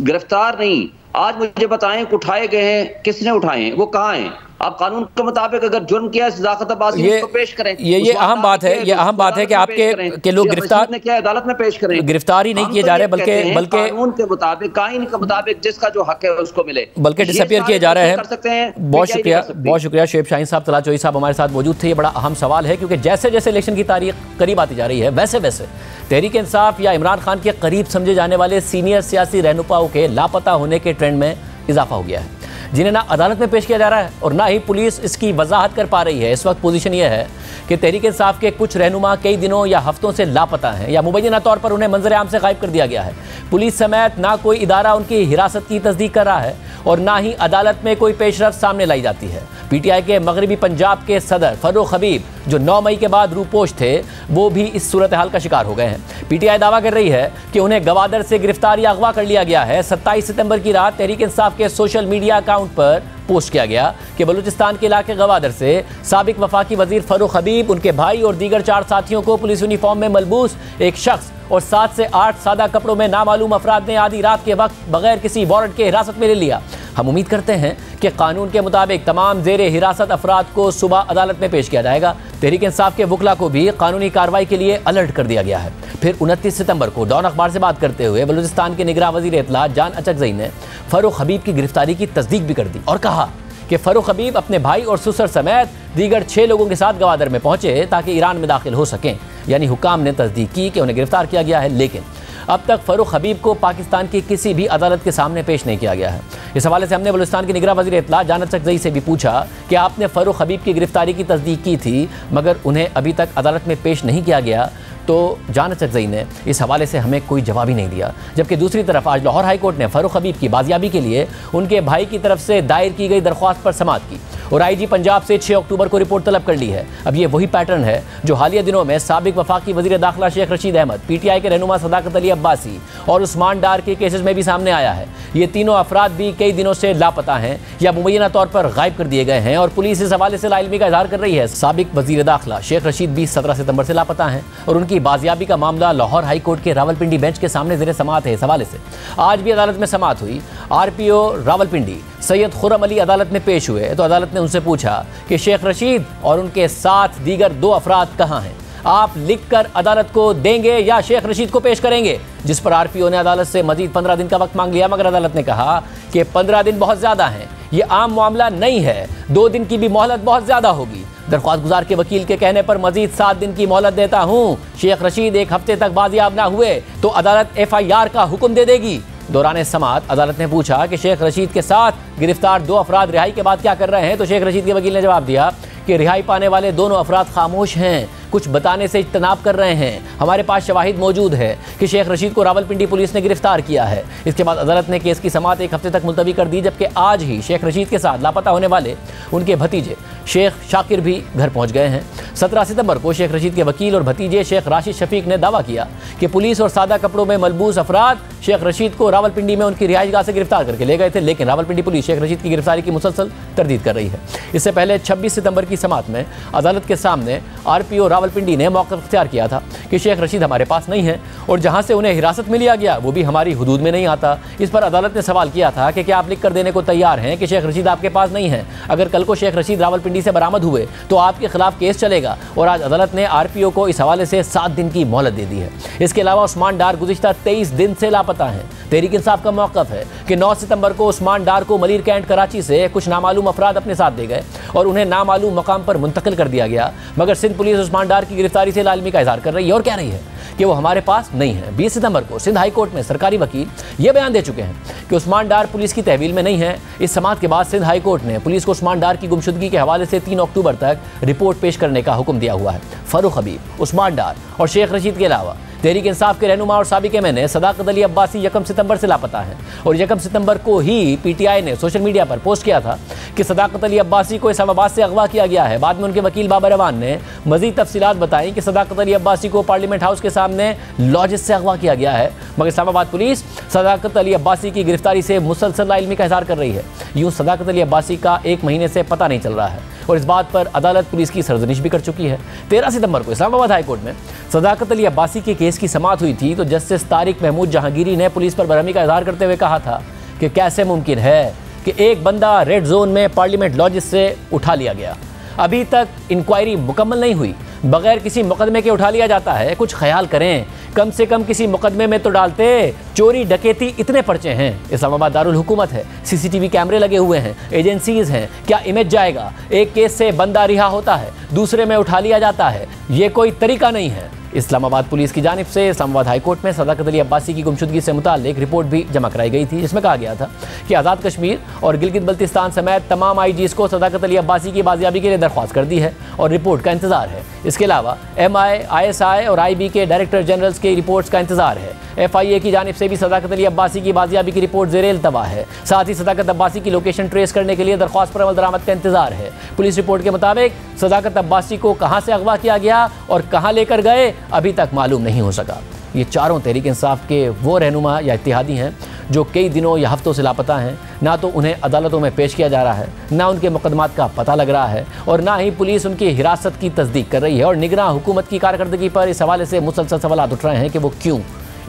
[SPEAKER 3] गिरफ्तार नहीं, आज मुझे बताएं उठाए गए हैं, किसने उठाए हैं, वो कहाँ हैं? आप कानून के मुताबिक अगर जुर्म किया है सदाकत-ए-बाज़ी उसको पेश करें।
[SPEAKER 1] ये अहम बात है, ये अहम बात है कि आपके लोग गिरफ्तार
[SPEAKER 3] ने क्या अदालत में पेश करें,
[SPEAKER 1] गिरफ्तार ही नहीं किए जा रहे, बल्कि
[SPEAKER 3] कानून के मुताबिक, कानून के मुताबिक जिसका जो हक है उसको मिले,
[SPEAKER 1] बल्कि डिसअपीयर किए जा रहे हैं। बहुत शुक्रिया शेख शाहीन साहब, तला चोई साहब हमारे साथ मौजूद थे। ये बड़ा अहम सवाल है क्योंकि जैसे जैसे इलेक्शन की तारीख करीब आती जा रही है, वैसे वैसे तहरीक इंसाफ या इमरान खान के करीब समझे जाने वाले सीनियर सियासी रहनुमाओं के लापता होने के ट्रेंड में इजाफा हो गया है, जिन्हें ना अदालत में पेश किया जा रहा है और ना ही पुलिस इसकी वजाहत कर पा रही है। इस वक्त पोजीशन यह है कि तहरीक इंसाफ के कुछ रहनुमा कई दिनों या हफ्तों से लापता हैं या मुबैना तौर पर उन्हें मंजर आम से गायब कर दिया गया है। पुलिस समेत ना कोई इदारा उनकी हिरासत की तस्दीक कर रहा है और ना ही अदालत में कोई पेशरफ सामने लाई जाती है। PTI के मगरबी पंजाब के सदर फरूख हबीब, जो 9 मई के बाद रूपोश थे, वो भी इस सूरत हाल का शिकार हो गए हैं। PTI दावा कर रही है कि उन्हें गवादर से गिरफ्तार या अगवा कर लिया गया है। 27 सितंबर की रात तहरीक इंसाफ के सोशल मीडिया अकाउंट पर पोस्ट किया गया कि बलूचिस्तान के इलाके गवादर से साबिक वफाकी वजीर फरूख हबीब, उनके भाई और दीगर 4 साथियों को पुलिस यूनिफॉर्म में मलबूस एक शख्स और 7 से 8 सादा कपड़ों में नामालूम अफराद ने आधी रात के वक्त बगैर किसी वारंट के हिरासत में ले लिया। हम उम्मीद करते हैं कि कानून के मुताबिक तमाम जेरे हिरासत अफराद को सुबह अदालत में पेश किया जाएगा। तहरीक इंसाफ के वकला को भी कानूनी कार्रवाई के लिए अलर्ट कर दिया गया है। फिर 29 सितंबर को डॉन अखबार से बात करते हुए बलूचिस्तान के निगरान वजीर इत्तला जान अचकजई ने फरूख हबीब की गिरफ्तारी की तस्दीक भी कर दी और कहा कि फरूख हबीब अपने भाई और ससुर समेत दीगर 6 लोगों के साथ गवादर में पहुंचे ताकि ईरान में दाखिल हो सकें। यानी हुकाम ने तस्दीक की कि उन्हें गिरफ्तार किया गया है, लेकिन अब तक फरूख हबीब को पाकिस्तान की किसी भी अदालत के सामने पेश नहीं किया गया है। इस हवाले से हमने बलूचिस्तान के निगरान वज़ीर इत्तला जान अचकजई से भी पूछा कि आपने फरूख हबीब की गिरफ्तारी की तस्दीक की थी मगर उन्हें अभी तक अदालत में पेश नहीं किया गया, तो जान अचकजई ने इस हवाले से हमें कोई जवाब ही नहीं दिया। जबकि दूसरी तरफ आज लाहौर हाई कोर्ट ने फरूख हबीब की बाजियाबी के लिए उनके भाई की तरफ से दायर की गई दरख्वास्त पर समाअत की और IG पंजाब से 6 अक्टूबर को रिपोर्ट तलब कर ली है। अब ये वही पैटर्न है जो हालिया दिनों में साबिक वफाकी वज़ीर दाखिला शेख रशीद अहमद, PTI के रहनुमा सदाकत अली अब्बासी और उस्मान डार के केसेस में भी सामने आया है। ये तीनों अफराद भी कई दिनों से लापता हैं या मुबैना तौर पर गायब कर दिए गए हैं और पुलिस इस हवाले से लाइलमी का इजहार कर रही है। साबिक वज़ीर दाखिला शेख रशीद भी 17 सितंबर से लापता हैं और उनकी बाजियाबी का मामला लाहौर हाई कोर्ट के रावलपिंडी बेंच के सामने ज़ेरे समाअत है। इस हवाले से आज भी अदालत में समाअत हुई। RPO रावलपिंडी सैयद खुर्रम अली अदालत में पेश हुए तो अदालत ने उनसे पूछा कि शेख रशीद और उनके साथ दीगर 2 अफराद कहाँ हैं, आप लिख कर अदालत को देंगे या शेख रशीद को पेश करेंगे? जिस पर RPO ने अदालत से मजीद 15 दिन का वक्त मांग लिया मगर अदालत ने कहा कि 15 दिन बहुत ज़्यादा हैं, ये आम मामला नहीं है, 2 दिन की भी मोहलत बहुत ज्यादा होगी। दरख्वास्त गुजार के वकील के कहने पर मजीद 7 दिन की मोहलत देता हूँ। शेख रशीद 1 हफ्ते तक बाजियाब ना हुए तो अदालत FIR का हुक्म दे देगी। दौरान समाअत अदालत ने पूछा कि शेख रशीद के साथ गिरफ्तार 2 अफराद रिहाई के बाद क्या कर रहे हैं, तो शेख रशीद के वकील ने जवाब दिया कि रिहाई पाने वाले दोनों अफराद खामोश हैं, कुछ बताने से इज्तनाब कर रहे हैं। हमारे पास शवाहिद मौजूद है कि शेख रशीद को रावलपिंडी पुलिस ने गिरफ्तार किया है। इसके बाद अदालत ने केस की समाअत 1 हफ्ते तक मुलतवी कर दी, जबकि आज ही शेख रशीद के साथ लापता होने वाले उनके भतीजे शेख शाकिर भी घर पहुंच गए हैं। 17 सितंबर को शेख रशीद के वकील और भतीजे शेख राशिद शफीक ने दावा किया कि पुलिस और सादा कपड़ों में मलबूस अफराद शेख रशीद को रावलपिंडी में उनकी रिहाइशगाह से गिरफ्तार करके ले गए थे, लेकिन रावलपिंडी पुलिस शेख रशीद की गिरफ्तारी की मुसलसल तरदीद कर रही है। इससे पहले 26 सितंबर की समाअत में अदालत के सामने RPO रावलपिंडी ने मौक़िफ़ इख्तियार किया था कि शेख रशीद हमारे पास नहीं है और जहां से उन्हें हिरासत में लिया गया वो भी हमारी हुदूद में नहीं आता। इस पर अदालत ने सवाल किया था कि क्या आप लिख कर देने को तैयार हैं कि शेख रशीद आपके पास नहीं है? अगर कल को शेख रशीद रावलपिंडी से बरामद हुए तो आपके खिलाफ केस चलेगा। और आज अदालत ने RPO को इस हवाले से 7 दिन की मोहलत दे दी है। इसके अलावा उस्मान डार गुज़िश्ता 23 दिन से लापता हैं। तहरीक इंसाफ का मौक़िफ़ है कि 9 सितंबर को उस्मान डार को मलीर कैंट कराची से कुछ नामालूम अफराद अपने साथ दे गए और उन्हें नामालूम मकाम पर मुंतकिल कर दिया गया, मगर सिंध पुलिस उस्मान डार की गिरफ्तारी से लालमी का इजहार कर रही है और कह रही है कि वो हमारे पास नहीं है। 20 सितंबर को सिंध हाई कोर्ट में सरकारी वकील ये बयान दे चुके हैं कि उस्मान डार पुलिस की तहवील में नहीं है। इस समाअत के बाद सिंध हाई कोर्ट ने पुलिस को उस्मान डार की गुमशुदगी के हवाले से 3 अक्टूबर तक रिपोर्ट पेश करने का हुक्म दिया हुआ है। फरूख हबीब, उस्मान डार और शेख रशीद के अलावा तहरीक इंसाफ के रहनुमा और साबिक एमएनए सदाकत अली अब्बासी 1 सितंबर से लापता है और 1 सितंबर को ही PTI ने सोशल मीडिया पर पोस्ट किया था कि सदाकत अली अब्बासी को इस्लामाबाद से अगवा किया गया है। बाद में उनके वकील बाबर अवान ने मजीद तफसीलात बताई कि सदाकत अली अब्बासी को पार्लियामेंट हाउस के सामने लॉजिस से अगवा किया गया है, मगर इस्लामाबाद पुलिस सदाकत अली अब्बासी की गिरफ्तारी से मुसलसल नाइल्मी का इजहार कर रही है। यूँ सदाकत अली अब्बासी का 1 महीने से पता नहीं चल रहा है और इस बात पर अदालत पुलिस की सरजनिश भी कर चुकी है। 13 सितंबर को इस्लामाबाद हाई कोर्ट में सदाकत अली अब्बासी के केस की समाअत हुई थी तो जस्टिस तारिक महमूद जहांगीरी ने पुलिस पर बरहमी का इजहार करते हुए कहा था कि कैसे मुमकिन है कि एक बंदा रेड जोन में पार्लियामेंट लॉजिस से उठा लिया गया, अभी तक इंक्वायरी मुकम्मल नहीं हुई, बगैर किसी मुकदमे के उठा लिया जाता है। कुछ ख्याल करें, कम से कम किसी मुकदमे में तो डालते। चोरी डकैती इतने पर्चे हैं, इस्लामाबाद दारुल हुकूमत है, CCTV कैमरे लगे हुए हैं, एजेंसीज हैं, क्या इमेज जाएगा? एक केस से बंदा रिहा होता है, दूसरे में उठा लिया जाता है, ये कोई तरीका नहीं है। इस्लामाबाद पुलिस की जानिब से इस्लामाबाद हाई कोर्ट में सदाकत अली अब्बासी की गुमशुदगी से मुताल्लिक रिपोर्ट भी जमा कराई गई थी, जिसमें कहा गया था कि आज़ाद कश्मीर और गिलगित बल्तिस्तान समेत तमाम IGs को सदाकत अली अब्बासी की बाजियाबी के लिए दरख्वास्त कर दी है और रिपोर्ट का इंतजार है। इसके अलावा MI, ISI और IB के डायरेक्टर जनरल्स की रिपोर्ट्स का इंतजार है। FIA की जानिब से भी सदाकत अली अब्बासी की बाजियाबी की रिपोर्ट ज़ेरे इल्तवा है। साथ ही सदाकत अब्बासी की लोकेशन ट्रेस करने के लिए दरख्वास्त पर अमल दरामद का इंतजार है। पुलिस रिपोर्ट के मुताबिक सदाकत अब्बासी को कहाँ से अगवा किया गया और कहाँ लेकर गए अभी तक मालूम नहीं हो सका। ये चारों तहरीक इंसाफ के वो रहनुमा या इत्तिहादी हैं जो कई दिनों या हफ्तों से लापता हैं। ना तो उन्हें अदालतों में पेश किया जा रहा है, ना उनके मुकदमात का पता लग रहा है और ना ही पुलिस उनकी हिरासत की तस्दीक कर रही है। और निगरान हुकूमत की कारकर्दगी पर इस हवाले से मुसलसल सवाल उठ रहे हैं कि वो क्यों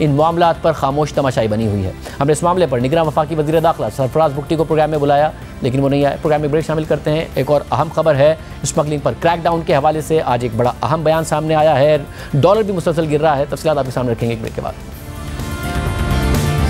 [SPEAKER 1] इन मामलात पर खामोश तमाशाई बनी हुई है। हमने इस मामले पर निगरान वफाकी वज़ीर दाखिला सरफराज बुगटी को प्रोग्राम में बुलाया, लेकिन वो नहीं आए। प्रोग्राम में ब्रेक शामिल करते हैं। एक और अहम खबर है स्मगलिंग पर क्रैकडाउन के हवाले से आज एक बड़ा अहम बयान सामने आया है। डॉलर भी मुसलसल गिर रहा है, तफसीलात आपके सामने रखेंगे एक ब्रेक के बाद।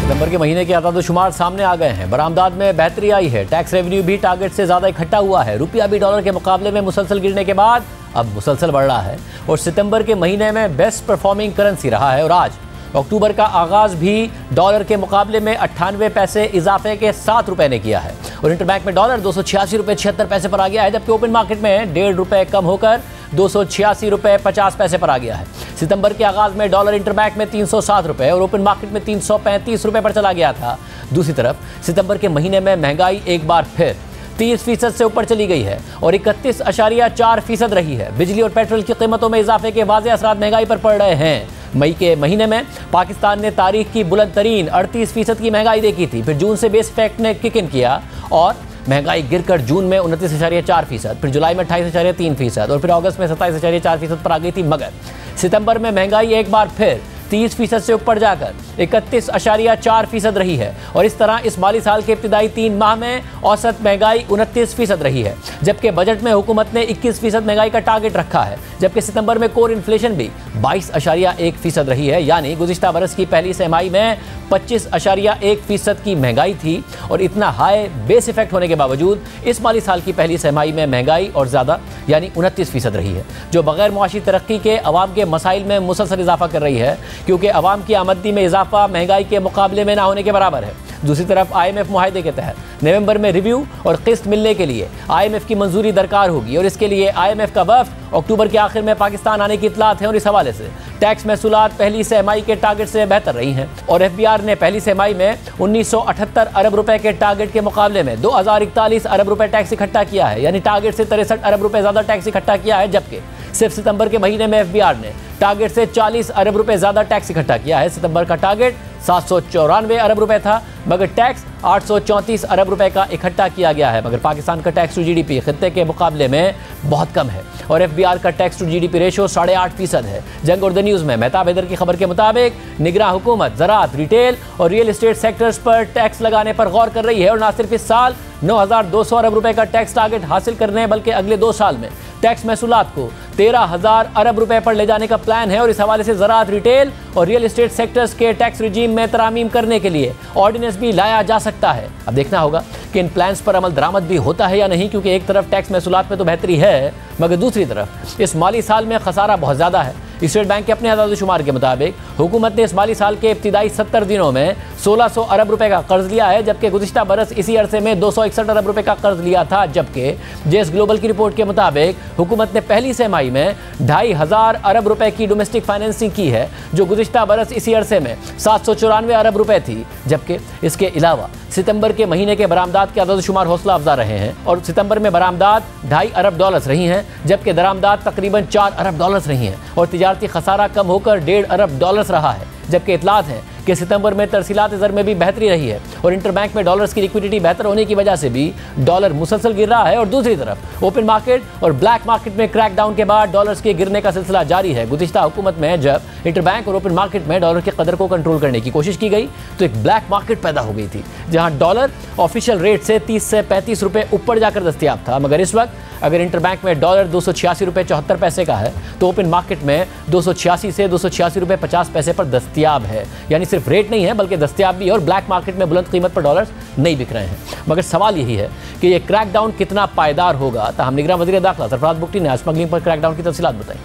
[SPEAKER 1] सितंबर के महीने के आदाद-ओ-शुमार सामने आ गए हैं। बरामदात में बेहतरी आई है, टैक्स रेवेन्यू भी टारगेट से ज़्यादा इकट्ठा हुआ है। रुपया भी डॉलर के मुकाबले में मुसलसल गिरने के बाद अब मुसलसल बढ़ रहा है और सितंबर के महीने में बेस्ट परफॉर्मिंग करेंसी रहा है। और आज अक्टूबर का आगाज़ भी डॉलर के मुकाबले में 98 पैसे इजाफे के 7 रुपये ने किया है और इंटरबैंक में डॉलर 286 रुपये 76 पैसे पर आ गया है, जबकि ओपन मार्केट में 1.5 रुपये कम होकर 286 रुपये 50 पैसे पर आ गया है। सितंबर के आगाज़ में डॉलर इंटरबैंक में 307 रुपये और ओपन मार्केट में 335 रुपये पर चला गया था। दूसरी तरफ सितंबर के महीने में महंगाई एक बार फिर 30% से ऊपर चली गई है और 31.4% रही है। बिजली और पेट्रोल की कीमतों में इजाफे के वाज़ेह असरात महंगाई पर पड़ रहे हैं। मई के महीने में पाकिस्तान ने तारीख की बुलंद तरीन 38% की महंगाई देखी थी, फिर जून से बेस इफेक्ट ने किक इन किया और महंगाई गिरकर जून में 29.4%, फिर जुलाई में 28.3% और फिर अगस्त में 27.4% पर आ गई थी। मगर सितंबर में महंगाई एक बार फिर 30% से ऊपर जाकर 31.4% रही है। और इस तरह इस माली साल के इब्तिदाई 3 माह में औसत महंगाई 29% रही है, जबकि बजट में हुकूमत ने 21% महंगाई का टारगेट रखा है। जबकि सितंबर में कोर इन्फ्लेशन भी 22.1% रही है, यानी गुज़िश्ता बरस की पहली तिमाही में 25.1% की महंगाई थी। और इतना हाई बेस इफेक्ट होने के बावजूद इस माली साल की पहली तिमाही में महंगाई और ज़्यादा यानी 29% रही है, जो बगैर मुआशी तरक्की के अवाम के मसाइल में मुसलसल इजाफा कर रही है, क्योंकि अवाम की आमदनी में इजाफा महंगाई के मुकाबले में ना होने के बराबर है। दूसरी तरफ IMF मुआहदे के तहत नवंबर में रिव्यू और किस्त मिलने के लिए IMF की मंजूरी दरकार होगी, और इसके लिए IMF का वफ़द अक्टूबर के आखिर में पाकिस्तान आने की इतलात है। और इस हवाले से टैक्स महसूलात पहली तिमाही के टारगेट से बेहतर रही हैं, और FBR ने पहली तिमाही में 1978 अरब रुपए के टारगेट के मुकाबले में 2041 अरब रुपए टैक्स इकट्ठा किया है, यानी टारगेट से 63 अरब रुपए ज़्यादा टैक्स इकट्ठा किया है। जबकि सिर्फ सितंबर के महीने में FBR ने टारगेट से 40 अरब रुपए ज़्यादा टैक्स इकट्ठा किया है। सितंबर का टारगेट 794 अरब रुपए था, मगर टैक्स 834 अरब रुपए का इकट्ठा किया गया है। मगर पाकिस्तान का टैक्स टू GDP खित्ते के मुकाबले में बहुत कम है, और FBR का टैक्स टू GDP रेशो 8.5% है। जंग और द न्यूज़ में मेहताब हैदर की खबर के मुताबिक निगरान हुकूमत ज़राअत, रिटेल और रियल एस्टेट सेक्टर्स पर टैक्स लगाने पर गौर कर रही है, और न सिर्फ इस साल 9,200 अरब रुपए का टैक्स टारगेट हासिल करने, बल्कि अगले 2 साल में टैक्स महसूलात को 13,000 अरब रुपए पर ले जाने का प्लान है। और इस हवाले से ज़राअत, रिटेल और रियल एस्टेट सेक्टर्स के टैक्स रिजीम में तरामीम करने के लिए ऑर्डिनेंस भी लाया जा सकता है। अब देखना होगा कि इन प्लान्स पर अमल दरामद भी होता है या नहीं, क्योंकि एक तरफ टैक्स महसूलात में तो बेहतरी है, मगर दूसरी तरफ इस माली साल में खसारा बहुत ज़्यादा है। स्टेट बैंक के अपने आदाद शुमार के मुताबिक हुकूमत ने इस माली साल के इब्तिदाई 70 दिनों में 1600 अरब रुपए का कर्ज लिया है, जबकि गुज़िश्ता बरस इसी अरसे में 261 अरब रुपए का कर्ज लिया था। जबकि जेस ग्लोबल की रिपोर्ट के मुताबिक हुकूमत ने पहली तिमाही में 2,500 अरब रुपए की डोमेस्टिक फाइनेंसिंग की है, जो गुज़िश्ता बरस इसी अरसे में 794 अरब रुपए थी। जबकि इसके अलावा सितंबर के महीने के बरामदात के अदद शुमार हौसला अफजा रहे हैं, और सितंबर में बरामदात $2.5 अरब रही हैं, जबकि दरामदात तकरीबन $4 अरब रही हैं, और तिजारती खसारा कम होकर $1.5 अरब रहा है। जबकि इतलात है कि सितंबर में तरसीलात ज़र में भी बेहतरी रही है, और इंटरबैंक में डॉलर्स की लिक्विडिटी बेहतर होने की वजह से भी डॉलर मुसलसल गिर रहा है। और दूसरी तरफ ओपन मार्केट और ब्लैक मार्केट में क्रैकडाउन के बाद डॉलर्स के गिरने का सिलसिला जारी है। गुज़िश्ता हुकूमत में जब इंटरबैंक और ओपन मार्केट में डॉलर की कदर को कंट्रोल करने की कोशिश की गई, तो एक ब्लैक मार्केट पैदा हो गई थी, जहां डॉलर ऑफिशियल रेट से 30 से 35 रुपए ऊपर जाकर दस्तयाब था। मगर इस वक्त अगर इंटरबैंक में डॉलर 286 रुपए 74 पैसे का है, तो ओपन मार्केट में 286 से 286 रुपए 50 पैसे पर दस्तयाब है। यानी सिर्फ रेट नहीं है, बल्कि दस्तयाब भी है, और ब्लैक मार्केट में बुलंद कीमत पर डॉलर्स नहीं बिक रहे हैं। मगर सवाल यही है कि ये क्रैकडाउन कितना पायदार होगा। ताहम निगरान वज़ीर दाखिला सरफराज बुगटी ने स्मगलिंग पर क्रैकडाउन की तफसीलात बताई।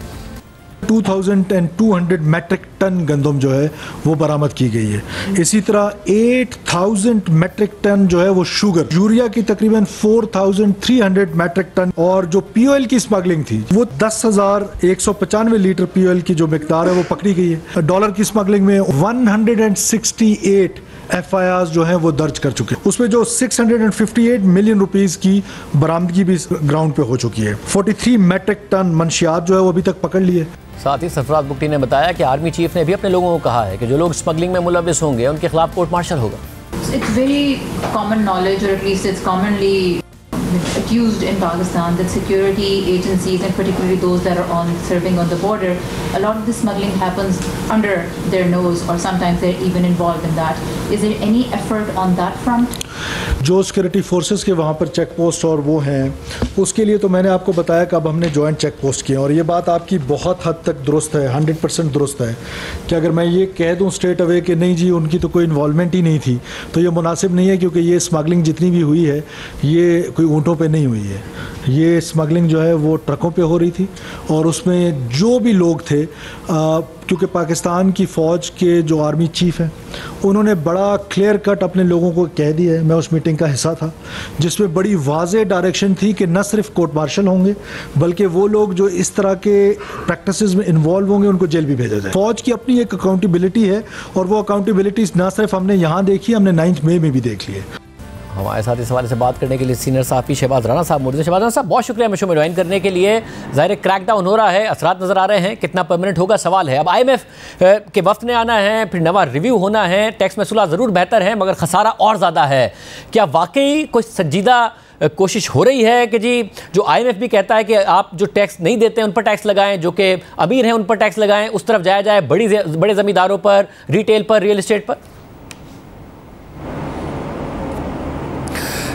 [SPEAKER 5] 2200 मैट्रिक टन गंदम जो है वो बरामद की गई है। इसी तरह 8000 मैट्रिक टन जो है वो शुगर, यूरिया की तकरीबन 4300 मैट्रिक टन, और जो POL की स्मगलिंग थी वो 10,195 लीटर POL की जो मिकदार है वो पकड़ी गई है। डॉलर की स्मगलिंग में 168 FIRs जो है वो दर्ज कर चुके हैं। उसमें जो 658 मिलियन रुपीस की बरामदगी भी ग्राउंड पे हो चुकी है। 43 मैट्रिक टन मंशियात जो है वो अभी तक पकड़ लिए।
[SPEAKER 1] साथ ही सरफराज बुगटी ने बताया कि आर्मी चीफ ने भी अपने लोगों को कहा है कि जो लोग स्मगलिंग में मुलविस होंगे उनके खिलाफ कोर्ट मार्शल होगा।
[SPEAKER 6] It's very common knowledge, or at least it's commonly accused in Pakistan, that security agencies, and particularly those that are serving on the border, a lot of the smuggling happens under their nose, or sometimes they're even involved in that. Is there any effort on that front?
[SPEAKER 5] जो security forces के वहाँ पर check post और वो हैं, उसके लिए तो मैंने आपको बताया कि अब हमने जॉइंट चेक पोस्ट किए, और ये बात आपकी बहुत हद तक दुरुस्त है, 100% दुरुस्त है कि अगर मैं ये कह दूँ स्ट्रेट अवे कि नहीं जी उनकी तो कोई इन्वॉल्वमेंट ही नहीं थी, तो ये मुनासिब नहीं है, क्योंकि ये स्मगलिंग जितनी भी हुई है ये कोई ऊँटों पे नहीं हुई है। ये स्मगलिंग जो है वो ट्रकों पे हो रही थी, और उसमें जो भी लोग थे, क्योंकि पाकिस्तान की फ़ौज के जो आर्मी चीफ़ हैं उन्होंने बड़ा क्लियर कट अपने लोगों को कह दिया है। मैं उस मीटिंग का हिस्सा था जिसमें बड़ी वाज़ेह डायरेक्शन थी कि न सिर्फ कोर्ट मार्शल होंगे, बल्कि वो लोग जो इस तरह के प्रैक्टिसेस में इन्वॉल्व होंगे उनको जेल भी भेजा जाए। फ़ौज की अपनी एक अकाउंटेबिलिटी है, और वो अकाउंटेबिलिटीज़ ना सिर्फ हमने यहाँ देखी, हमने 9 मई में भी देख ली है।
[SPEAKER 1] हमारे साथ इस हवाले से बात करने के लिए सीनियर साहब शहबाज राना साहब मौजूद हैं। शहबाज राना साहब, बहुत शुक्रिया हमें शो में ज्वाइन करने के लिए। ज़ाहिर क्रैकडाउन हो रहा है, असरात नज़र आ रहे हैं, कितना परमानेंट होगा सवाल है। अब IMF के वफ्द ने आना है, फिर नवा रिव्यू होना है, टैक्स महसूलात ज़रूर बेहतर है, मगर खसारा और ज़्यादा है। क्या वाकई कोई संजीदा कोशिश हो रही है कि जी जो IMF भी कहता है कि आप जो टैक्स नहीं देते हैं उन पर टैक्स लगाएं, जो कि अमीर हैं उन पर टैक्स लगाएं, उस तरफ जाया जाए, बड़े ज़मींदारों पर, रिटेल पर, रियल एस्टेट पर?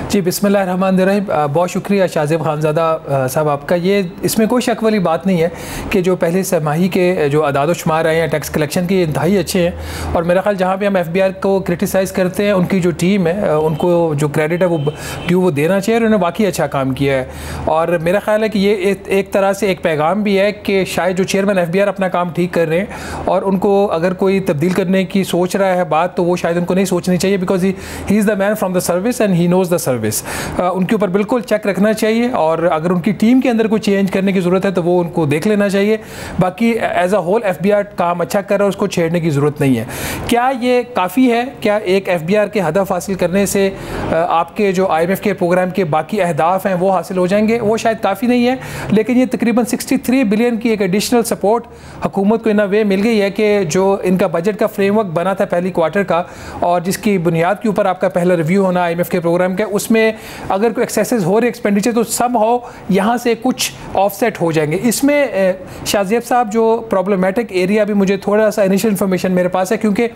[SPEAKER 7] जी बिस्मिल्लाहिर्रहमानिर्रहीम। बहुत शुक्रिया शाहज़ेब खानज़ादा साहब आपका। ये इसमें कोई शक वाली बात नहीं है कि जो पहले छमाही के जो अदाद शुमार आए हैं टैक्स कलेक्शन के इंतहाई अच्छे हैं, और मेरा ख्याल जहाँ पे हम FBR को क्रिटिसाइज़ करते हैं उनकी जो टीम है उनको जो क्रेडिट है वो देना चाहिए, और उन्होंने वाकई अच्छा काम किया है। और मेरा ख्याल है कि ये एक तरह से एक पैगाम भी है कि शायद जो चेयरमैन FBR अपना काम ठीक कर रहे हैं, और उनको अगर कोई तब्दील करने की सोच रहा है बात, तो वो शायद उनको नहीं सोचनी चाहिए, because he is the man from the service and he knows the service. उनके ऊपर बिल्कुल चेक रखना चाहिए, और अगर उनकी टीम के अंदर कोई चेंज करने की ज़रूरत है तो वो उनको देख लेना चाहिए। बाकी एज अ होल FBR काम अच्छा कर रहा है, उसको छेड़ने की ज़रूरत नहीं है। क्या ये काफ़ी है? क्या एक FBR के हदफ हासिल करने से आपके जो IMF के प्रोग्राम के बाकी अहदाफ हैं वो हासिल हो जाएंगे? वो शायद काफ़ी नहीं है, लेकिन ये तकरीबन 63 बिलियन की एक एडिशनल सपोर्ट हुकूमत को इन अ वे मिल गई है कि जो इनका बजट का फ्रेमवर्क बना था पहली क्वार्टर का, और जिसकी बुनियाद के ऊपर आपका पहला रिव्यू होना IMF के प्रोग्राम का, उसमें अगर कोई एक्सेसेस हो रहे एक्सपेंडिचर तो सम हो यहाँ से कुछ ऑफसेट हो जाएंगे। इसमें शाहज़ेब साहब जो प्रॉब्लमेटिक एरिया भी मुझे थोड़ा सा इनिशियल इन्फॉर्मेशन मेरे पास है, क्योंकि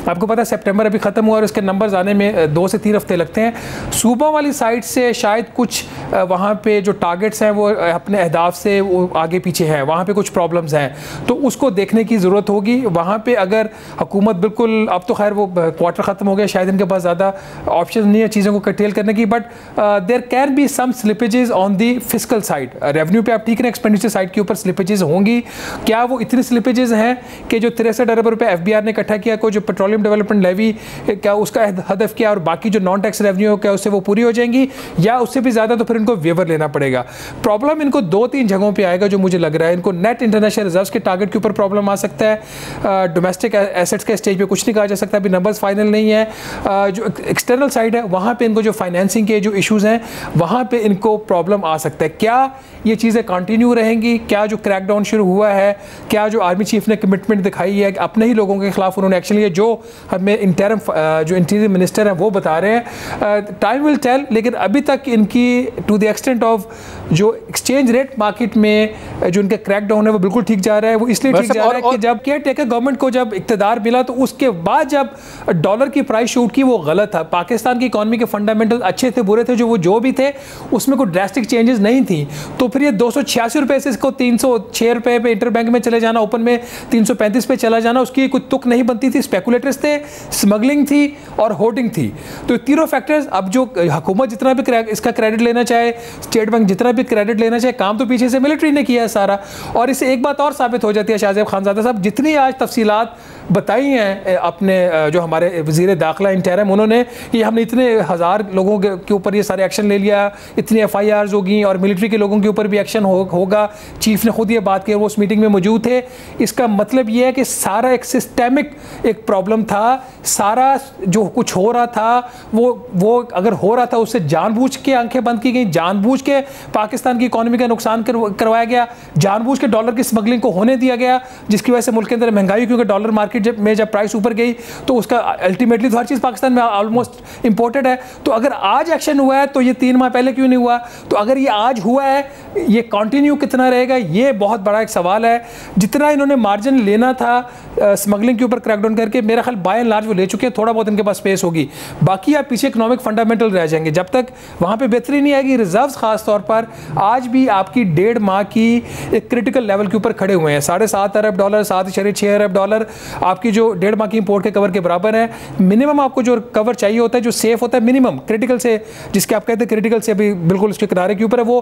[SPEAKER 7] आपको पता है सितंबर अभी ख़त्म हुआ और इसके नंबर्स आने में 2 से 3 हफ्ते लगते हैं। सूबा वाली साइड से शायद कुछ वहाँ पे जो टारगेट्स हैं वो अपने अहदाफ से वो आगे पीछे हैं, वहाँ पे कुछ प्रॉब्लम्स हैं, तो उसको देखने की ज़रूरत होगी। वहाँ पे अगर हुकूमत बिल्कुल, अब तो खैर वो क्वार्टर ख़त्म हो गया, शायद इनके पास ज़्यादा ऑप्शन नहीं है चीज़ों को कटेल करने की, but there can be some slippages on the fiscal side. Revenue पे आप ठीक है, एक्सपेंडिचर साइड के ऊपर स्लिपेजेस होंगी। क्या वो इतनी स्लिपेजेस हैं कि जो 63 अरब रुपये FBR ने इकट्ठा किया, को जो पेट्रोलियम डेवलपमेंट लेवी क्या उसका हदफ किया, और बाकी जो नॉन टैक्स रेवेन्यू हो क्या उससे वो पूरी हो जाएंगी, या उससे भी ज़्यादा तो फिर इनको वेवर लेना पड़ेगा? प्रॉब्लम इनको 2-3 जगहों पर आएगा जो मुझे लग रहा है। इनको नेट इंटरनेशनल रिजर्व्स के टारगेट के ऊपर प्रॉब्लम आ सकता है। डोमेस्टिक एसेट्स के स्टेज पे कुछ नहीं कहा जा सकता, अभी नंबर्स फाइनल नहीं है। जो एक्सटर्नल साइड है वहाँ पे इनको जो फाइनेंसिंग के जो इश्यूज़ हैं वहाँ पे इनको प्रॉब्लम आ सकता है। क्या ये चीज़ें कंटिन्यू रहेंगी? क्या जो क्रैकडाउन शुरू हुआ है, क्या जो आर्मी चीफ ने कमिटमेंट दिखाई है कि अपने ही लोगों के खिलाफ उन्होंने एक्शन लिया, जो हमें इंटरम जो इंटीरियर मिनिस्टर हैं वो बता रहे हैं, टाइम विल टेल। लेकिन अभी तक इनकी टू द एक्सटेंट ऑफ जो एक्सचेंज रेट मार्केट में जो इनका क्रैकडाउन है वो बिल्कुल ठीक जा रहा है। वो इसलिए ठीक जा रहा है कि जब केयर टेकर गवर्नमेंट को जब इक़्तिदार मिला तो उसके बाद जब डॉलर की प्राइस शूट की वो गलत था। पाकिस्तान की इकॉनमी के फंडामेंटल अच्छे थे बुरे थे, जो भी थे उसमें कोई ड्रास्टिक चेंजेस नहीं थी। तो फिर ये 286 रुपये से इसको 306 रुपये पे इंटरबैंक में चले जाना, ओपन में 335 पे चला जाना, उसकी कोई तुक नहीं बनती थी। स्पेकुलेटर्स थे, स्मगलिंग थी और होर्डिंग थी। तो तीनों फैक्टर्स, अब जो हुकूमत जितना भी इसका क्रेडिट लेना चाहे, स्टेट बैंक जितना भी क्रेडिट लेना चाहे, काम तो पीछे से मिलिट्री ने किया है सारा। और इससे एक बात और साबित हो जाती है शाहज़ेब खानज़ादा साहब, जितनी आज तफसीलात बताई हैं अपने जो हमारे वज़ीर दाखिला इंटरम, उन्होंने कि हमने इतने हज़ार लोगों के ऊपर ये सारे एक्शन ले लिया, इतनी FIRs होगी और मिलिट्री के लोगों के ऊपर भी एक्शन होगा। चीफ ने खुद ये बात की, वो उस मीटिंग में मौजूद थे। इसका मतलब ये है कि सारा एक सिस्टेमिक एक प्रॉब्लम था। सारा जो कुछ हो रहा था वो अगर हो रहा था उससे जानबूझ के आंखें बंद की गई, जानबूझ के पाकिस्तान की इकॉनमी का नुकसान करवाया गया, जानबूझ के डॉलर की स्मगलिंग को होने दिया गया, जिसकी वजह से मुल्क के अंदर महंगाई, क्योंकि डॉलर मार्केट में जब प्राइस ऊपर गई तो उसका अल्टीमेटली तो हर चीज़ पाकिस्तान में ऑलमोस्ट इंपोर्टेड है। तो अगर आज एक्शन हुआ है तो ये 3 माह पहले क्यों नहीं हुआ? तो अगर ये आज हुआ है, ये कंटिन्यू कितना रहेगा, ये बहुत बड़ा एक सवाल है। जितना इन्होंने मार्जिन लेना था स्मगलिंग के ऊपर क्रैकडाउन करके, मेरा ख्याल बाय एंड लार्ज वो ले चुके हैं। थोड़ा बहुत इनके पास स्पेस होगी, बाकी आप पीछे इकोनॉमिक फंडामेंटल रह जाएंगे। जब तक वहाँ पे बेहतरी नहीं आएगी, रिजर्व्स खास तौर पर आज भी आपकी 1.5 माह की एक क्रिटिकल लेवल के ऊपर खड़े हुए हैं। $7.5 अरब डॉलर, 7.6 अरब डॉलर आपकी जो 1.5 माह की इंपोर्ट के कवर के बराबर है। मिनिमम आपको जो कवर चाहिए होता है, जो सेफ होता है मिनिमम क्रिटिकल से, जिसके आप कहते हैं क्रिटिकल से अभी बिल्कुल उसके किनारे के ऊपर है, वो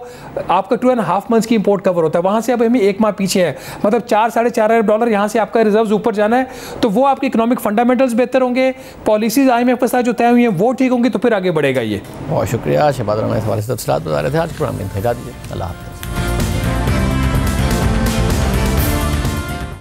[SPEAKER 7] आपका 2.5 मंथ्स की इंपोर्ट कवर होता है। वहाँ से अब हमें 1 माह पीछे है, मतलब 4-4.5 अरब डॉलर यहाँ से आपका रिजर्व ऊपर जाना है। तो वो आपके इकोनॉमिक फंडामेंटल्स बेहतर होंगे, पॉलिसीज IMF के साथ जो तय हुई हैं वो ठीक होंगी, तो फिर आगे बढ़ेगा ये।
[SPEAKER 1] बहुत शुक्रिया शहबाज राना, इस हवाले से तफसीलात बता रहे थे। आज प्रोग्राम में भेजा दीजिए। अल्लाह हाफ़िज़।